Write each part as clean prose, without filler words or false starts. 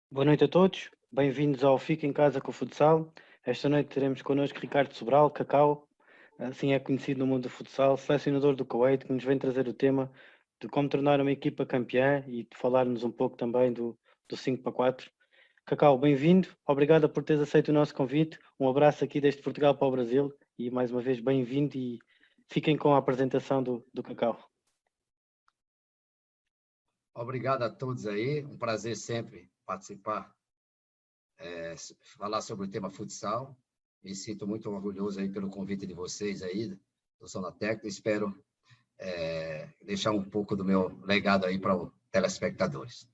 Boa noite a todos, bem-vindos ao Fica em Casa com o Futsal. Esta noite teremos connosco Ricardo Sobral, Cacau, assim é conhecido no mundo do futsal, selecionador do Kuwait, que nos vem trazer o tema de como tornar uma equipa campeã e de falar-nos um pouco também do 5 para 4. Cacau, bem-vindo, obrigado por teres aceito o nosso convite, um abraço aqui desde Portugal para o Brasil e mais uma vez bem-vindo e fiquem com a apresentação do Cacau. Obrigado a todos aí, um prazer sempre participar, falar sobre o tema futsal. Me sinto muito orgulhoso aí pelo convite de vocês aí, do Zona Técnica. Espero deixar um pouco do meu legado aí para os telespectadores.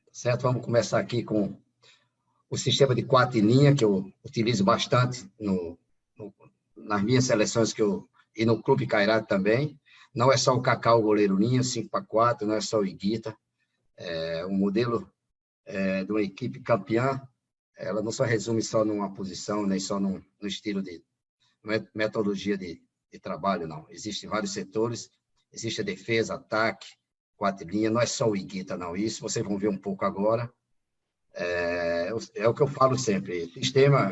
Certo? Vamos começar aqui com o sistema de 4 em linha, que eu utilizo bastante nas minhas seleções e no Clube Kairat também. Não é só o Cacau, o goleiro linha, 5 para 4, não é só o Iguita. É um modelo de uma equipe campeã, ela não só resume só numa posição, nem só no estilo de metodologia de trabalho, não. Existem vários setores, existe a defesa, ataque, 4 linhas, não é só o Iguita, não. Isso vocês vão ver um pouco agora. É o que eu falo sempre, o sistema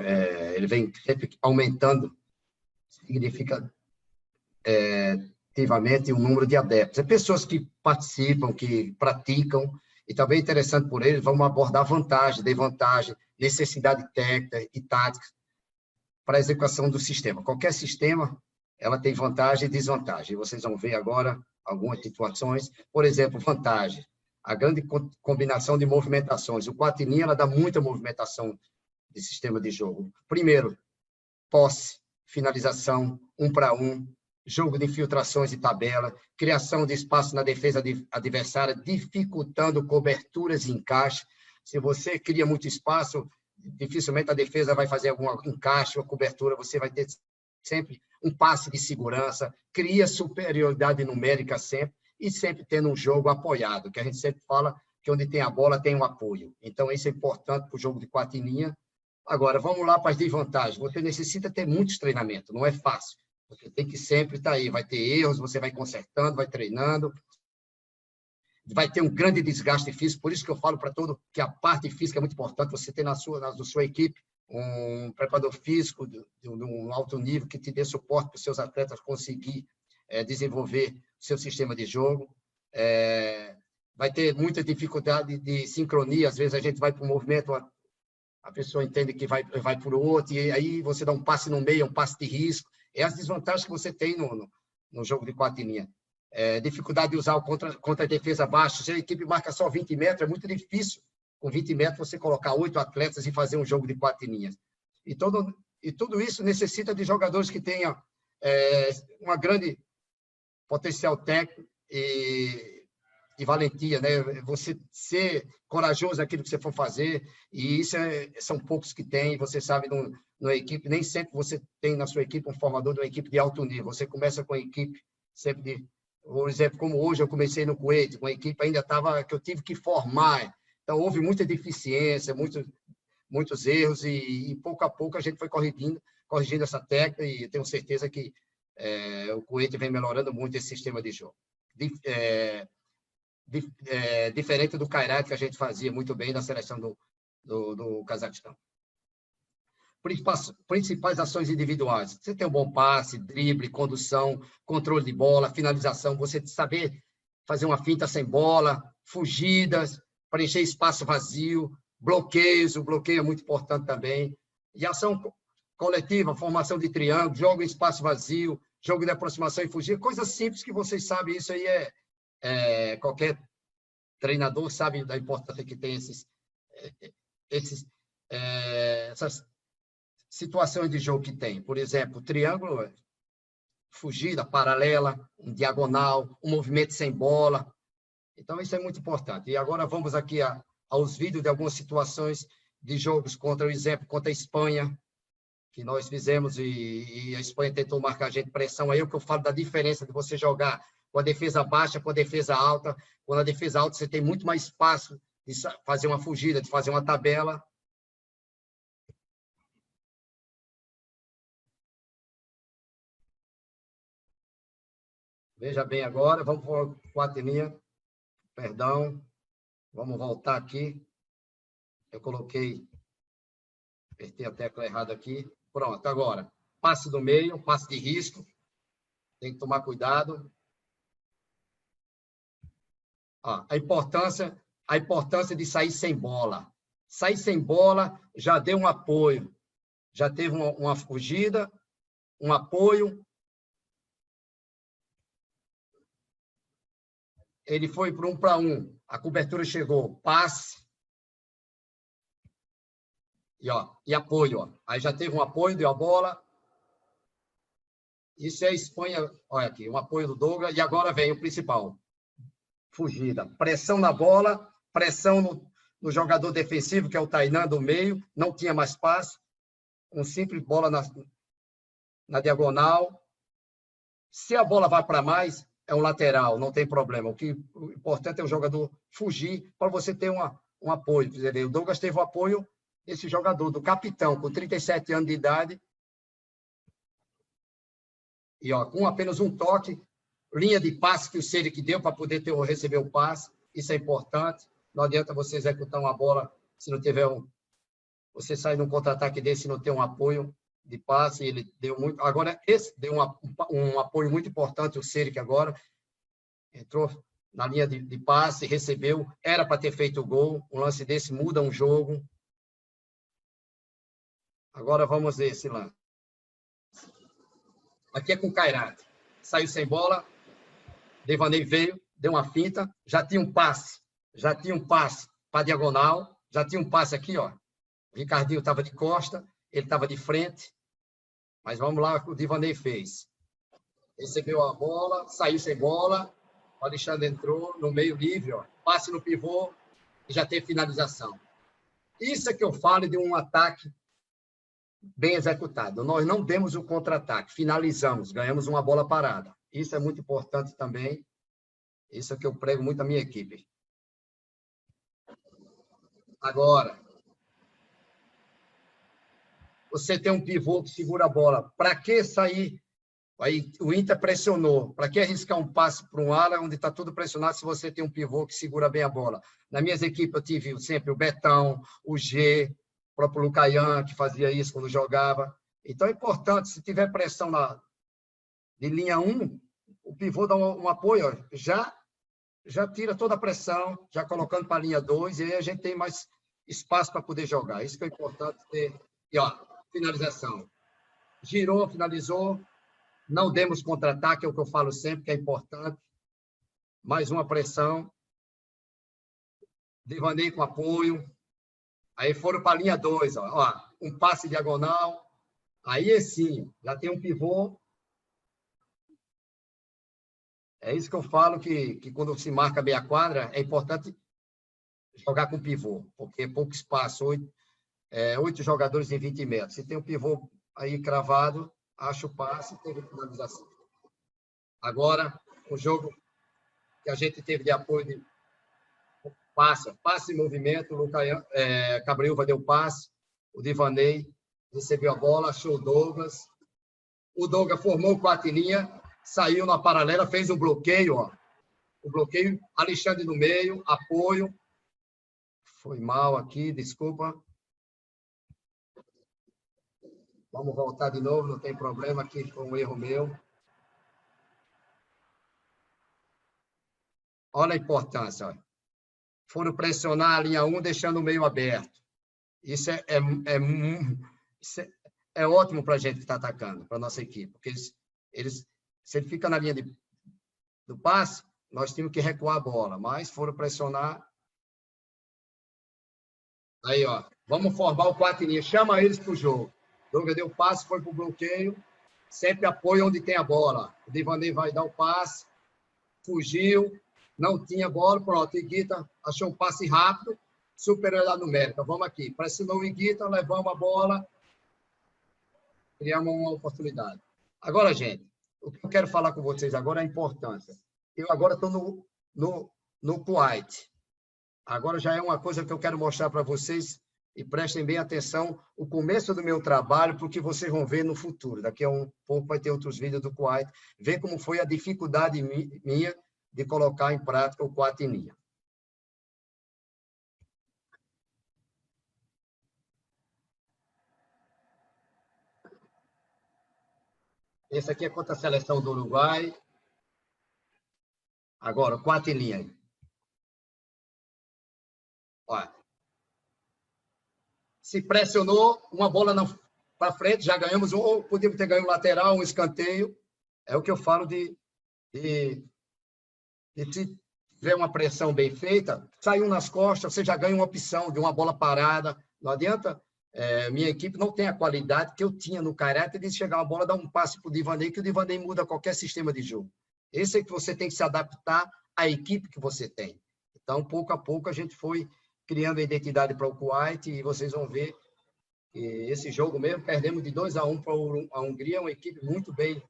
ele vem sempre aumentando significativamente o número de adeptos. É pessoas que participam, que praticam, e também é interessante por eles, vamos abordar vantagem, desvantagem, necessidade técnica e tática para a execução do sistema. Qualquer sistema, ela tem vantagem e desvantagem. Vocês vão ver agora algumas situações. Por exemplo, vantagem, a grande combinação de movimentações. O 4 em linha, ela dá muita movimentação de sistema de jogo. Primeiro, posse, finalização, 1 para 1, jogo de infiltrações e tabela, criação de espaço na defesa adversária, dificultando coberturas e encaixe. Se você cria muito espaço, dificilmente a defesa vai fazer algum encaixe ou cobertura, você vai ter sempre um passe de segurança, cria superioridade numérica sempre, e sempre tendo um jogo apoiado, que a gente sempre fala que onde tem a bola tem um apoio. Então, isso é importante para o jogo de 4 em linha. Agora, vamos lá para as desvantagens. Você necessita ter muitos treinamentos, não é fácil. Você tem que sempre estar aí. Vai ter erros, você vai consertando, vai treinando, vai ter um grande desgaste físico. Por isso que eu falo para todo que a parte física é muito importante. Você ter na sua equipe um preparador físico de um alto nível que te dê suporte para os seus atletas conseguir desenvolver seu sistema de jogo. Vai ter muita dificuldade de sincronia. Às vezes a gente vai para um movimento, a pessoa entende que vai para o outro, e aí você dá um passe no meio, um passe de risco. É as desvantagens que você tem no jogo de 4 em linha. Dificuldade de usar o contra a defesa baixa. Se a equipe marca só 20 metros, é muito difícil, com 20 metros, você colocar 8 atletas e fazer um jogo de 4 em linha. E tudo isso necessita de jogadores que tenham uma grande potencial técnico e valentia, né? Você ser corajoso naquilo que você for fazer, e isso são poucos que têm. Você sabe, numa equipe, nem sempre você tem na sua equipe um formador de uma equipe de alto nível. Você começa com a equipe sempre de, por exemplo, como hoje eu comecei no Kuwait, com a equipe ainda estava, que eu tive que formar. Então, houve muita deficiência, muitos erros, e pouco a pouco a gente foi corrigindo essa técnica, e eu tenho certeza que o Kuwait vem melhorando muito esse sistema de jogo. Diferente do Kairat, que a gente fazia muito bem na seleção do Cazaquistão. Principais ações individuais. Você tem um bom passe, drible, condução, controle de bola, finalização, você saber fazer uma finta sem bola, fugidas, preencher espaço vazio, bloqueios, o bloqueio é muito importante também. E ação coletiva, formação de triângulo, jogo em espaço vazio, jogo de aproximação e fugir, coisas simples que vocês sabem, isso aí qualquer treinador sabe da importância que tem essas situações de jogo que tem. Por exemplo, triângulo, fugida, paralela, um diagonal, um movimento sem bola. Então, isso é muito importante. E agora vamos aqui aos vídeos de algumas situações de jogos contra, o exemplo, contra a Espanha, que nós fizemos, e a Espanha tentou marcar a gente pressão. Aí é o que eu falo da diferença de você jogar com a defesa baixa, com a defesa alta. Quando a defesa alta, você tem muito mais espaço de fazer uma fugida, de fazer uma tabela. Veja bem agora, vamos para o 4 em linha. Perdão. Vamos voltar aqui. Eu coloquei, apertei a tecla errada aqui. Pronto, agora, passe do meio, passe de risco. Tem que tomar cuidado. Ó, a importância de sair sem bola. Sair sem bola já deu um apoio, já teve uma fugida, um apoio. Ele foi para 1 para 1. A cobertura chegou, passe. E apoio. Ó. Aí já teve um apoio, deu a bola. Isso é a Espanha. Olha aqui, um apoio do Douglas. E agora vem o principal. Fugida. Pressão na bola, pressão no jogador defensivo, que é o Tainan do meio. Não tinha mais passe. Um simples bola na diagonal. Se a bola vai para mais, é um lateral, não tem problema. O importante é o jogador fugir para você ter um apoio. O Douglas teve o apoio desse jogador, do capitão, com 37 anos de idade. E ó, com apenas um toque, linha de passe que o Ceric deu para poder receber o passe. Isso é importante. Não adianta você executar uma bola se não tiver você sair num contra-ataque desse e não ter um apoio de passe. Ele deu muito. Agora, esse deu um apoio muito importante, o Ceric agora. Entrou na linha de passe, recebeu. Era para ter feito o gol. Um lance desse muda um jogo. Agora vamos ver esse lance. Aqui é com o Kairat. Saiu sem bola. Devaney veio, deu uma finta. Já tinha um passe. Já tinha um passe para a diagonal. Já tinha um passe aqui, ó. O Ricardinho estava de costa. Ele estava de frente. Mas vamos lá o que o Devaney fez. Recebeu a bola, saiu sem bola. O Alexandre entrou no meio livre, ó. Passe no pivô e já teve finalização. Isso é que eu falo de um ataque bem executado. Nós não demos o contra-ataque, finalizamos, ganhamos uma bola parada. Isso é muito importante também. Isso é que eu prego muito à minha equipe. Agora, você tem um pivô que segura a bola. Para que sair? Aí o Inter pressionou. Para que arriscar um passe para um ala onde está tudo pressionado se você tem um pivô que segura bem a bola? Na minhas equipes eu tive sempre o Betão, o G, o próprio Lucaian, que fazia isso quando jogava. Então é importante, se tiver pressão de linha 1, o pivô dá um apoio, ó, já tira toda a pressão, já colocando para a linha 2, e aí a gente tem mais espaço para poder jogar. Isso que é importante ter. E, ó, finalização. Girou, finalizou. Não demos contra-ataque, é o que eu falo sempre, que é importante. Mais uma pressão. Devaney com apoio. Aí foram para a linha 2. Ó, um passe diagonal. Aí sim, já tem um pivô. É isso que eu falo, que quando se marca bem a quadra, é importante jogar com pivô, porque é pouco espaço. 8 jogadores em 20 metros. Se tem um pivô aí cravado, acha o passe e teve finalização. Agora, o jogo que a gente teve de apoio de passe em movimento, o Cabriúva deu passe, o Divaney recebeu a bola, achou o Douglas formou 4 em linha, saiu na paralela, fez um bloqueio, ó. O bloqueio, Alexandre no meio, apoio. Foi mal aqui, desculpa. Vamos voltar de novo, não tem problema, aqui foi um erro meu. Olha a importância. Ó. Foram pressionar a linha 1, deixando o meio aberto. Isso é ótimo para a gente que está atacando, para a nossa equipe. Porque se ele fica na linha do passe, nós tínhamos que recuar a bola. Mas foram pressionar. Aí, ó. Vamos formar o 4 em linha. Chama eles para o jogo. Douglas deu o passe, foi para o bloqueio. Sempre apoio onde tem a bola. O Divaney vai dar o passe. Fugiu. Não tinha bola. Pronto. Iguita achou um passe rápido. Superioridade numérica. Vamos aqui. Pressionou o Iguita, levamos a bola. Criamos uma oportunidade. Agora, gente, o que eu quero falar com vocês agora é a importância. Eu agora estou no Kuwait. Agora já é uma coisa que eu quero mostrar para vocês. E prestem bem atenção, o começo do meu trabalho, porque vocês vão ver no futuro. Daqui a um pouco vai ter outros vídeos do Kuwait. Ver como foi a dificuldade minha de colocar em prática o 4 em linha. Esse aqui é contra a seleção do Uruguai. Agora, 4 em linha. Olha. Se pressionou, uma bola para frente, já ganhamos, ou podíamos ter ganho um lateral, um escanteio. É o que eu falo de se tiver uma pressão bem feita, saiu nas costas, você já ganha uma opção de uma bola parada. Não adianta, minha equipe não tem a qualidade que eu tinha no caráter de chegar uma bola, dar um passe para o Divanei, que o Divanei muda qualquer sistema de jogo. Esse é que você tem que se adaptar à equipe que você tem. Então, pouco a pouco, a gente foi criando a identidade para o Kuwait, e vocês vão ver que esse jogo mesmo, perdemos de 2-1 para a Hungria, uma equipe muito bem,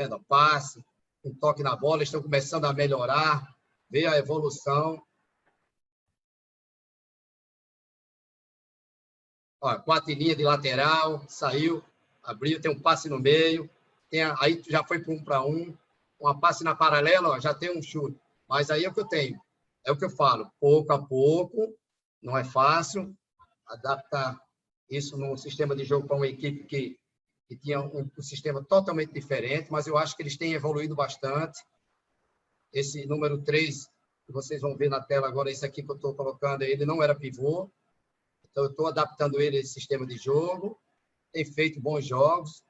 no passe, um toque na bola, estão começando a melhorar, ver a evolução. Ó, 4 em linha de lateral, saiu, abriu, tem um passe no meio, aí já foi para 1-1, uma passe na paralela, ó, já tem um chute. Mas aí é o que eu tenho, é o que eu falo, pouco a pouco, não é fácil adaptar isso num sistema de jogo para uma equipe que tinha um sistema totalmente diferente, mas eu acho que eles têm evoluído bastante. Esse número 3, que vocês vão ver na tela agora, esse aqui que eu estou colocando, ele não era pivô, então eu estou adaptando ele a esse sistema de jogo, tem feito bons jogos.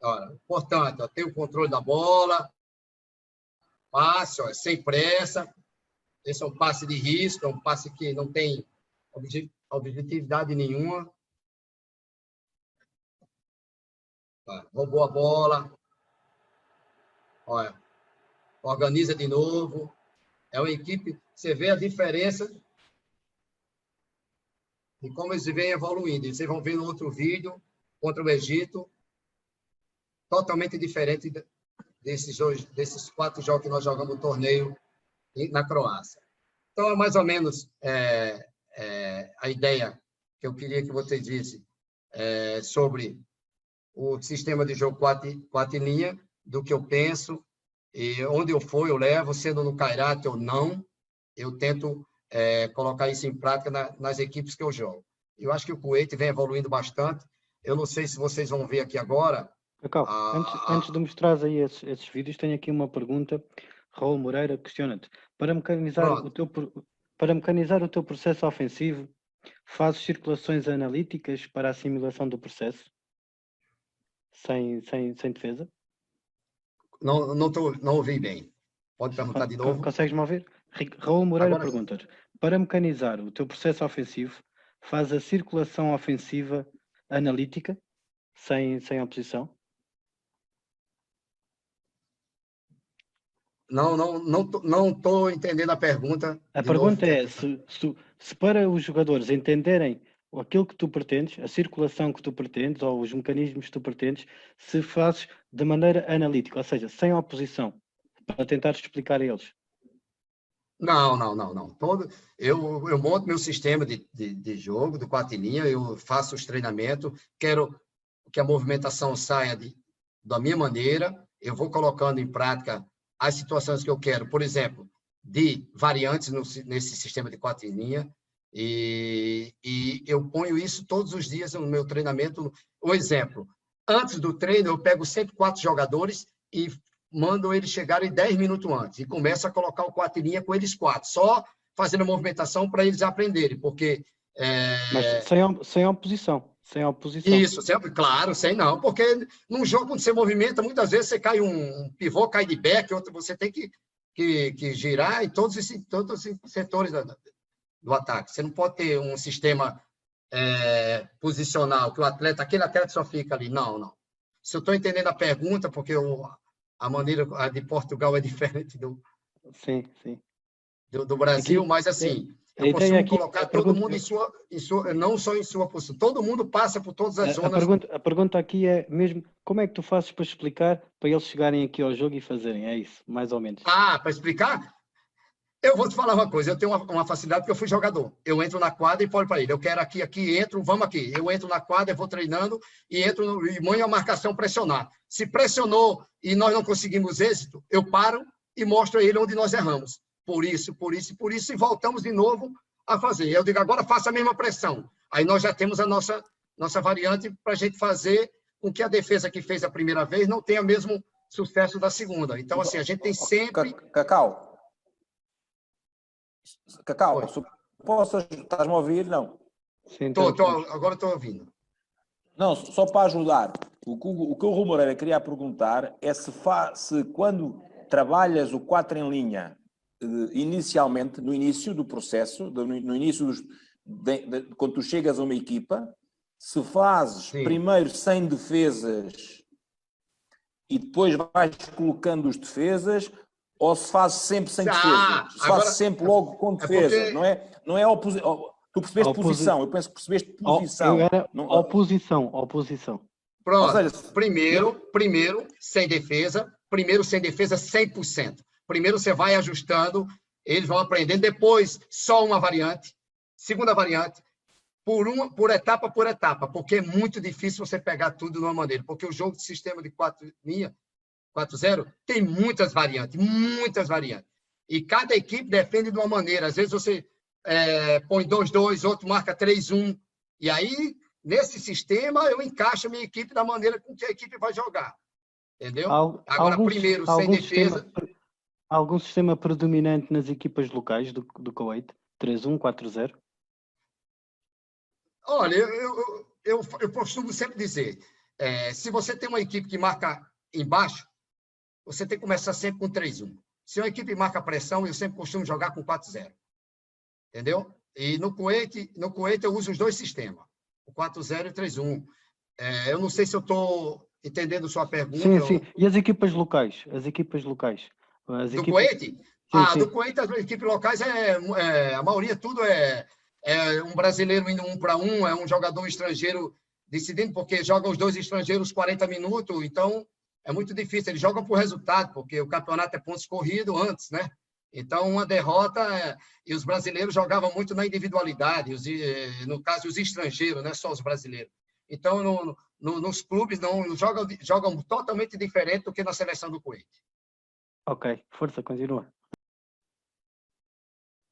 Olha, portanto, ó, tem o controle da bola, passe, ó, sem pressa, esse é um passe de risco, é um passe que não tem objetividade nenhuma. Roubou a bola. Olha, organiza de novo. É uma equipe, você vê a diferença de como eles vêm evoluindo. Vocês vão ver no outro vídeo, contra o Egito, totalmente diferente desses 4 jogos que nós jogamos no torneio na Croácia. Então, é mais ou menos a ideia que eu queria que você disse sobre o sistema de jogo 4 em linha, do que eu penso, e onde eu for, eu levo, sendo no Kairat ou não, eu tento colocar isso em prática nas equipes que eu jogo. Eu acho que o Kuwait vem evoluindo bastante. Eu não sei se vocês vão ver aqui agora. Cacau, antes de mostrar aí esses vídeos, tenho aqui uma pergunta. Raul Moreira questiona-te. Para mecanizar o teu processo ofensivo, fazes circulações analíticas para a assimilação do processo? Sem defesa? Não ouvi bem. Pode perguntar de novo? Consegues-me ouvir? Raul Moreira pergunta-te. Para mecanizar o teu processo ofensivo, faz a circulação ofensiva analítica, sem oposição? Não estou entendendo a pergunta. A pergunta é se para os jogadores entenderem aquilo que tu pretendes, a circulação que tu pretendes, ou os mecanismos que tu pretendes, se fazes de maneira analítica, ou seja, sem oposição, para tentar explicar a eles. Não. Eu monto meu sistema de jogo, do 4 em linha, eu faço os treinamentos, quero que a movimentação saia da minha maneira, eu vou colocando em prática as situações que eu quero, por exemplo, de variantes nesse sistema de 4 em linha, e eu ponho isso todos os dias no meu treinamento. Um exemplo, antes do treino, eu pego sempre 4 jogadores e mando eles chegarem 10 minutos antes, e começo a colocar o 4 em linha com eles 4, só fazendo a movimentação para eles aprenderem, porque... Mas sem oposição. Sem oposição. Isso, sempre, claro, sem não, porque num jogo, quando você movimenta, muitas vezes você cai um pivô, cai de back, outro, você tem que girar em todos os setores do ataque. Você não pode ter um sistema posicional, que aquele atleta só fica ali. Não. Se eu estou entendendo a pergunta, porque a maneira de Portugal é diferente do Brasil, aqui, mas assim... Eu costumo colocar todo mundo não só em sua posição, todo mundo passa por todas as zonas. A pergunta aqui é mesmo, como é que tu fazes para explicar, para eles chegarem aqui ao jogo e fazerem? É isso, mais ou menos. Para explicar? Eu vou te falar uma coisa, eu tenho uma facilidade porque eu fui jogador. Eu entro na quadra e falo para ele, eu quero aqui, entro, vamos aqui. Eu entro na quadra, eu vou treinando e entro e manho a marcação pressionar. Se pressionou e nós não conseguimos êxito, eu paro e mostro a ele onde nós erramos. Por isso, e voltamos de novo a fazer. Eu digo, agora faça a mesma pressão. Aí nós já temos a nossa variante para a gente fazer com que a defesa que fez a primeira vez não tenha o mesmo sucesso da segunda. Então, assim, a gente tem sempre... Cacau, Oi. estás-me a ouvir? Não. Sim, Agora estou ouvindo. Não, só para ajudar. O que o Rui Moreira queria perguntar é se quando trabalhas o 4 em linha, inicialmente, no início do processo, no início quando tu chegas a uma equipa, se fazes primeiro 100 defesas e depois vais colocando os defesas, ou se fazes sempre sem defesas? Se fazes sempre logo com defesas, não é oposição. Tu percebeste posição, eu penso que percebeste posição. Oposição. Pronto, seja, primeiro sem defesa, 100%. Primeiro você vai ajustando, eles vão aprendendo, depois só uma variante, segunda variante, por etapa, porque é muito difícil você pegar tudo de uma maneira, porque o jogo de sistema de 4-0 tem muitas variantes, e cada equipe defende de uma maneira, às vezes você põe 2-2, outro marca 3-1, e aí, nesse sistema, eu encaixo a minha equipe da maneira com que a equipe vai jogar, entendeu? Agora, primeiro, sem defesa... Algum sistema predominante nas equipas locais do Kuwait? 3-1, 4-0? Olha, eu costumo sempre dizer, se você tem uma equipe que marca embaixo, você tem que começar sempre com 3-1. Se uma equipe marca pressão, eu sempre costumo jogar com 4-0. Entendeu? E no Kuwait eu uso os dois sistemas, o 4-0 e o 3-1. Eu não sei se eu estou entendendo sua pergunta. Sim. E as equipas locais? Do Kuwait? Do Kuwait, as equipes locais, a maioria tudo é um brasileiro indo 1 para 1, é um jogador estrangeiro decidindo, porque jogam os dois estrangeiros 40 minutos, então é muito difícil. Eles jogam por resultado, porque o campeonato é pontos corridos antes, né? Então, uma derrota, e os brasileiros jogavam muito na individualidade, no caso, os estrangeiros, não é só os brasileiros. Então, nos clubes, não jogam totalmente diferente do que na seleção do Kuwait. Ok, força, continua.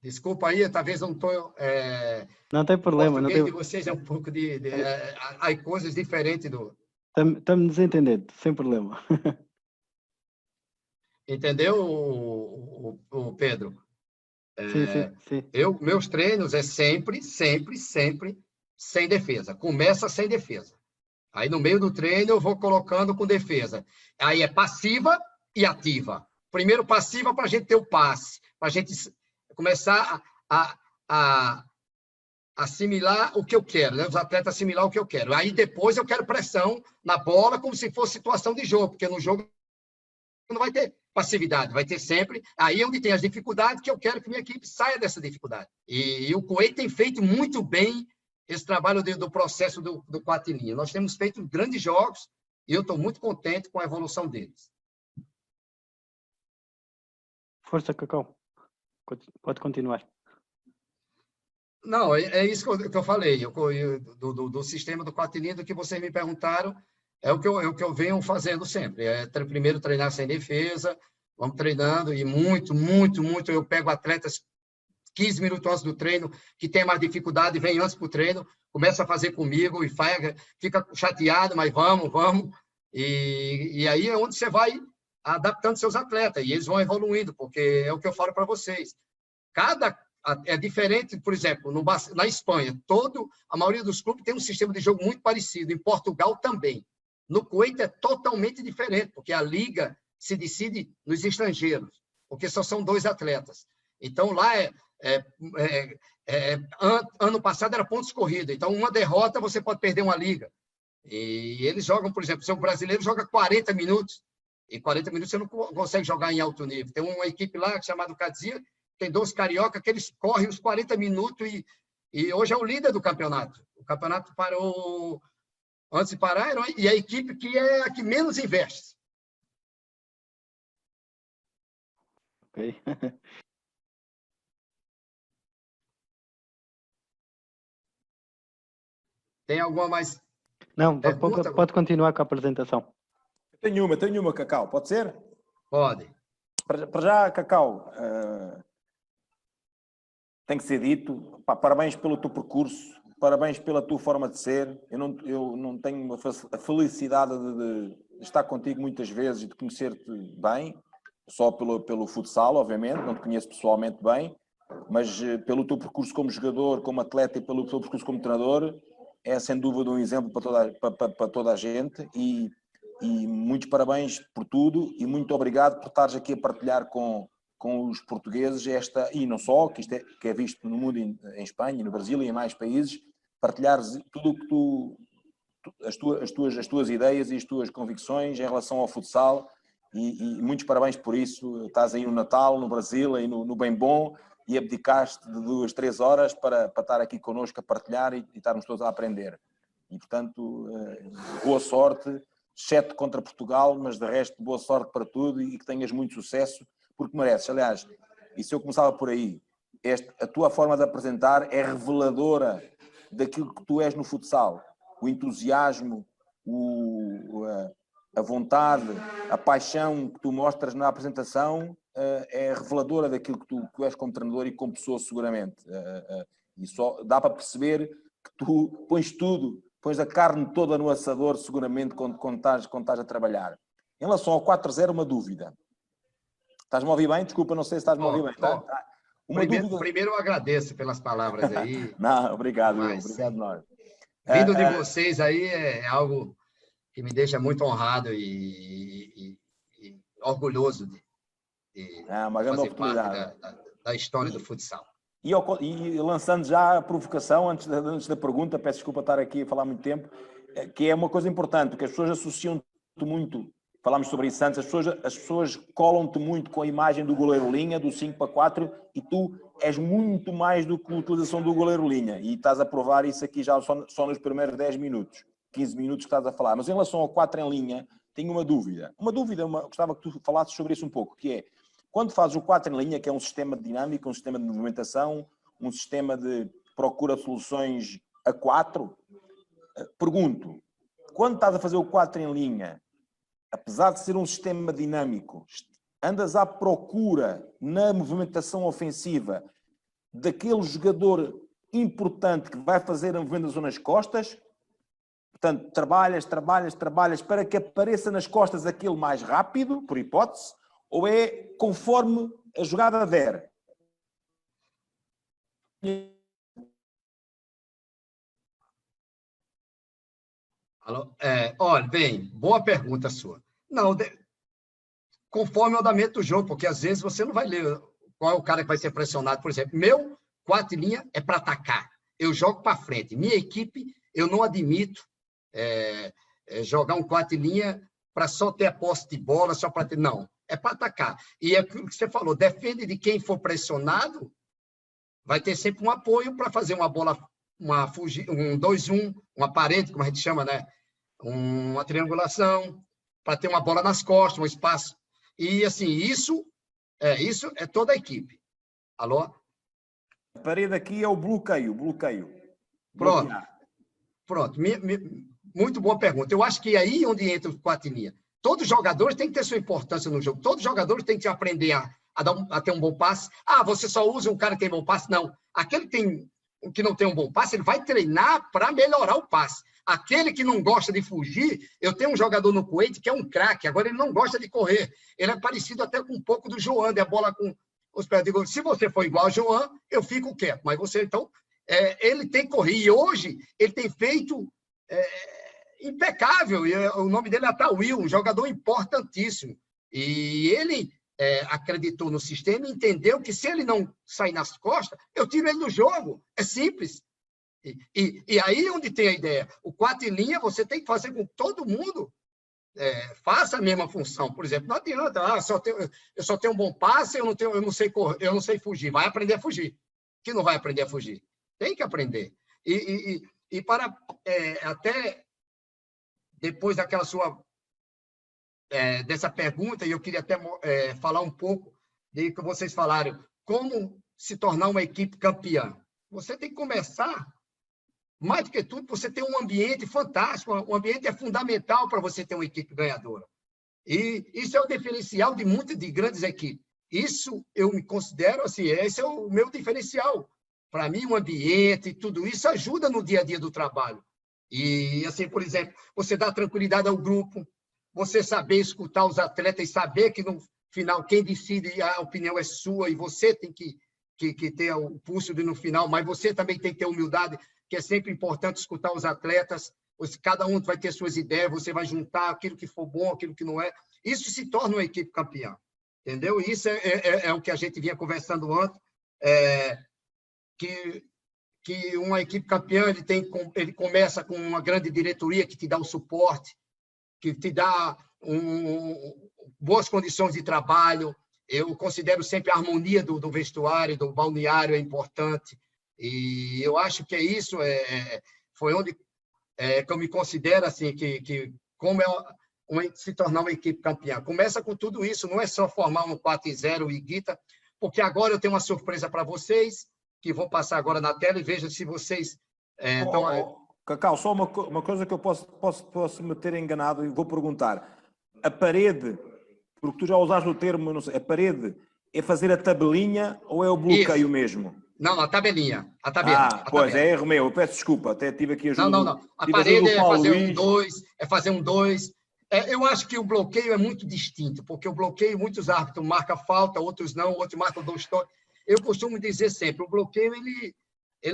Desculpa aí, talvez não estou... não tem problema. O português de vocês é um pouco há coisas diferentes do... Estamos entendendo, sem problema. Entendeu, o Pedro? Sim. Meus treinos é sempre sem defesa. Começa sem defesa. Aí, no meio do treino, eu vou colocando com defesa. Aí é passiva e ativa. Primeiro passiva para a gente ter o passe, para a gente começar a assimilar o que eu quero, né? Os atletas assimilar o que eu quero. Aí, depois, eu quero pressão na bola, como se fosse situação de jogo, porque no jogo não vai ter passividade, vai ter sempre. Aí é onde tem as dificuldades, que eu quero que minha equipe saia dessa dificuldade. E o Kuwait tem feito muito bem esse trabalho do processo do 4 em linha. Nós temos feito grandes jogos e eu estou muito contente com a evolução deles. Força, Cacau. Pode continuar. Não, é isso que eu falei, do sistema do 4 em linha, do que vocês me perguntaram, é o que eu venho fazendo sempre. Primeiro treinar sem defesa, vamos treinando, e muito, eu pego atletas 15 minutos antes do treino, que tem mais dificuldade, vem antes para o treino, começa a fazer comigo, e fica chateado, mas vamos. E aí é onde você vai adaptando seus atletas, e eles vão evoluindo, porque é o que eu falo para vocês. É diferente, por exemplo, na Espanha, a maioria dos clubes tem um sistema de jogo muito parecido, em Portugal também. No Kuwait é totalmente diferente, porque a liga se decide nos estrangeiros, porque só são 2 atletas. Então, lá ano passado era pontos corridos, então uma derrota você pode perder uma liga. E eles jogam, por exemplo, se o brasileiro joga 40 minutos, e 40 minutos você não consegue jogar em alto nível. Tem uma equipe lá chamada Cadzia, tem 2 carioca que eles correm os 40 minutos e hoje é o líder do campeonato. O campeonato parou antes de parar, e a equipe que é a que menos investe. Ok. Tem alguma mais? Não, pode continuar com a apresentação. Tenho uma, Cacau, pode ser? Pode. Para já, Cacau, tem que ser dito, parabéns pelo teu percurso, parabéns pela tua forma de ser. Eu não tenho a felicidade de estar contigo muitas vezes e de conhecer-te bem, só pelo futsal, obviamente, não te conheço pessoalmente bem, mas pelo teu percurso como jogador, como atleta e pelo teu percurso como treinador, é sem dúvida um exemplo para toda a gente e muitos parabéns por tudo e muito obrigado por estares aqui a partilhar com os portugueses e não só, que é visto no mundo, em Espanha, no Brasil e em mais países, partilhares tudo o que as tuas ideias e as tuas convicções em relação ao futsal e muitos parabéns por isso. Estás aí no Natal, no Brasil, aí no Bem Bom e abdicaste de 2, 3 horas para estar aqui connosco a partilhar e estarmos todos a aprender. E, portanto, boa sorte, exceto contra Portugal, mas de resto, boa sorte para tudo e que tenhas muito sucesso, porque mereces. Aliás, e se eu começava por aí, a tua forma de apresentar é reveladora daquilo que tu és no futsal. O entusiasmo, a vontade, a paixão que tu mostras na apresentação é reveladora daquilo que tu és como treinador e como pessoa, seguramente. E só dá para perceber que tu pões a carne toda no assador, seguramente, quando estás a trabalhar. Em relação ao 4-0, uma dúvida. Estás-me a ouvir bem? Desculpa, não sei se estás-me a ouvir bem. Tá? Primeiro eu agradeço pelas palavras aí. Não, obrigado, obrigado nós. Vindo de vocês aí é algo que me deixa muito honrado e orgulhoso de fazer parte da história do futsal. E lançando já a provocação, antes da pergunta, peço desculpa estar aqui a falar muito tempo, que é uma coisa importante, porque as pessoas associam-te muito, falámos sobre isso antes, as pessoas colam-te muito com a imagem do goleiro-linha, do 5-4, e tu és muito mais do que a utilização do goleiro-linha, e estás a provar isso aqui já só nos primeiros 10 minutos, 15 minutos que estás a falar. Mas em relação ao 4 em linha, tenho uma dúvida. Gostava que tu falasses sobre isso um pouco, que é, quando fazes o 4 em linha, que é um sistema dinâmico, um sistema de movimentação, um sistema de procura de soluções a 4, pergunto, quando estás a fazer o 4 em linha, apesar de ser um sistema dinâmico, andas à procura na movimentação ofensiva daquele jogador importante que vai fazer a movimentação nas costas? Portanto, trabalhas para que apareça nas costas aquele mais rápido, por hipótese, ou é conforme a jogada der? Olha, bem, boa pergunta sua. Não, conforme o andamento do jogo, porque às vezes você não vai ler qual é o cara que vai ser pressionado. Por exemplo, meu 4 em linha é para atacar. Eu jogo para frente. Minha equipe, eu não admito jogar um 4 em linha para só ter a posse de bola, só para ter... Não, é para atacar. E é aquilo que você falou, depende de quem for pressionado, vai ter sempre um apoio para fazer uma bola, um 2-1, uma parede, como a gente chama, né? Uma triangulação, para ter uma bola nas costas, um espaço. E, assim, isso é toda a equipe. Alô? A parede aqui é o bloqueio. Pronto. Muito boa pergunta. Eu acho que é aí onde entra o 4 em linha. Todos os jogadores têm que ter sua importância no jogo. Todos os jogadores têm que aprender a ter um bom passe. Você só usa um cara que tem bom passe? Não. Aquele que não tem um bom passe, ele vai treinar para melhorar o passe. Aquele que não gosta de fugir, eu tenho um jogador no Kuwait que é um craque, agora ele não gosta de correr. Ele é parecido até com um pouco do João, de a bola com os pés. Digo, se você for igual ao João, eu fico quieto. Mas você, então, ele tem que correr. E hoje, ele tem feito impecável. E o nome dele é Atawil, um jogador importantíssimo. E ele acreditou no sistema e entendeu que se ele não sair nas costas, eu tiro ele do jogo. É simples. E aí onde tem a ideia. O 4 em linha, você tem que fazer com que todo mundo faça a mesma função. Por exemplo, não adianta, eu só tenho um bom passe, eu não sei fugir. Vai aprender a fugir. Que não vai aprender a fugir? Tem que aprender. E para até depois daquela sua dessa pergunta, e eu queria até falar um pouco de que vocês falaram, como se tornar uma equipe campeã. Você tem que começar, mais do que tudo, você tem um ambiente fantástico, o ambiente é fundamental para você ter uma equipe ganhadora. E isso é o diferencial de grandes equipes. Isso eu me considero assim, esse é o meu diferencial. para mim, o ambiente e tudo isso ajuda no dia a dia do trabalho. E, assim, por exemplo, você dá tranquilidade ao grupo, você saber escutar os atletas e saber que, no final, quem decide, a opinião é sua e você tem que ter o pulso no final, mas você também tem que ter humildade, que é sempre importante escutar os atletas. Cada um vai ter suas ideias, você vai juntar aquilo que for bom, aquilo que não é. Isso se torna uma equipe campeã, entendeu? Isso é o que a gente vinha conversando antes, que uma equipe campeã ele começa com uma grande diretoria que te dá o suporte, que te dá boas condições de trabalho. Eu considero sempre a harmonia do vestuário, do balneário é importante, e eu acho que isso foi onde que eu me considero assim, que como se tornar uma equipe campeã. Começa com tudo isso, não é só formar um 4-0 e Guita, porque agora eu tenho uma surpresa para vocês, que vou passar agora na tela e veja se vocês estão... Cacau, só uma coisa que eu posso me ter enganado e vou perguntar. A parede, porque tu já usaste o termo, não sei, a parede é fazer a tabelinha ou é o bloqueio Isso. mesmo? Não, a tabelinha. Pois, é erro meu, eu peço desculpa, até tive aqui ajuda. Não. A parede é fazer um 2. Eu acho que o bloqueio é muito distinto, porque o bloqueio, muitos árbitros marcam falta, outros não, outros marcam 2 toques. Eu costumo dizer sempre, o bloqueio ele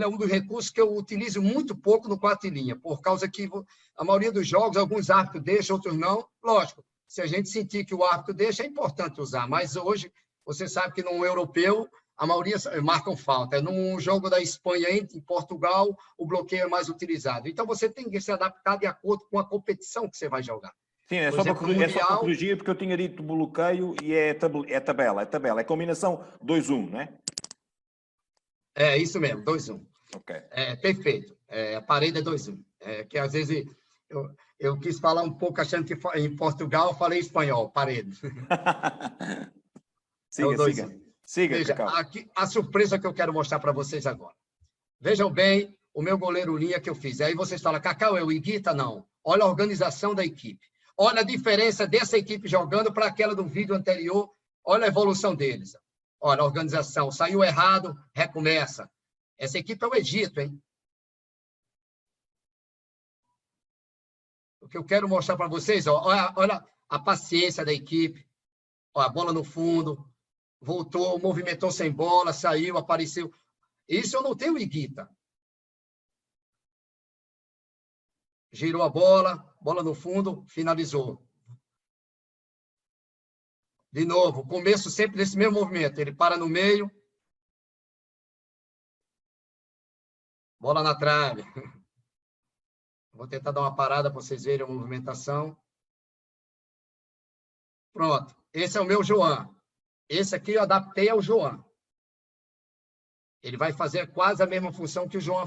é um dos recursos que eu utilizo muito pouco no 4 linha, por causa que a maioria dos jogos, alguns árbitros deixam, outros não. Lógico, se a gente sentir que o árbitro deixa, é importante usar, mas hoje, você sabe que no europeu, a maioria marcam falta. Num jogo da Espanha em Portugal, o bloqueio é mais utilizado. Então, você tem que se adaptar de acordo com a competição que você vai jogar. Sim, é só para corrigir, porque eu tinha dito bloqueio e é tabela. É combinação 2-1, não é? É isso mesmo, 2-1. Ok. Perfeito. A parede é 2-1. Que às vezes eu quis falar um pouco achando que em Portugal eu falei espanhol, parede. Siga, Veja, aqui, a surpresa que eu quero mostrar para vocês agora. Vejam bem o meu goleiro linha que eu fiz. Aí vocês falam, Cacau, é o Iguita? Não. Olha a organização da equipe. Olha a diferença dessa equipe jogando para aquela do vídeo anterior. Olha a evolução deles. Olha a organização. Saiu errado, recomeça. Essa equipe é o Egito, hein? O que eu quero mostrar para vocês, olha a paciência da equipe. Olha, a bola no fundo. Voltou, movimentou sem bola, saiu, apareceu. Isso eu não tenho Iguita. Girou a bola no fundo, finalizou. De novo, começo sempre desse mesmo movimento. Ele para no meio. Bola na trave. Vou tentar dar uma parada para vocês verem a movimentação. Pronto. Esse é o meu João. Esse aqui eu adaptei ao João. Ele vai fazer quase a mesma função que o João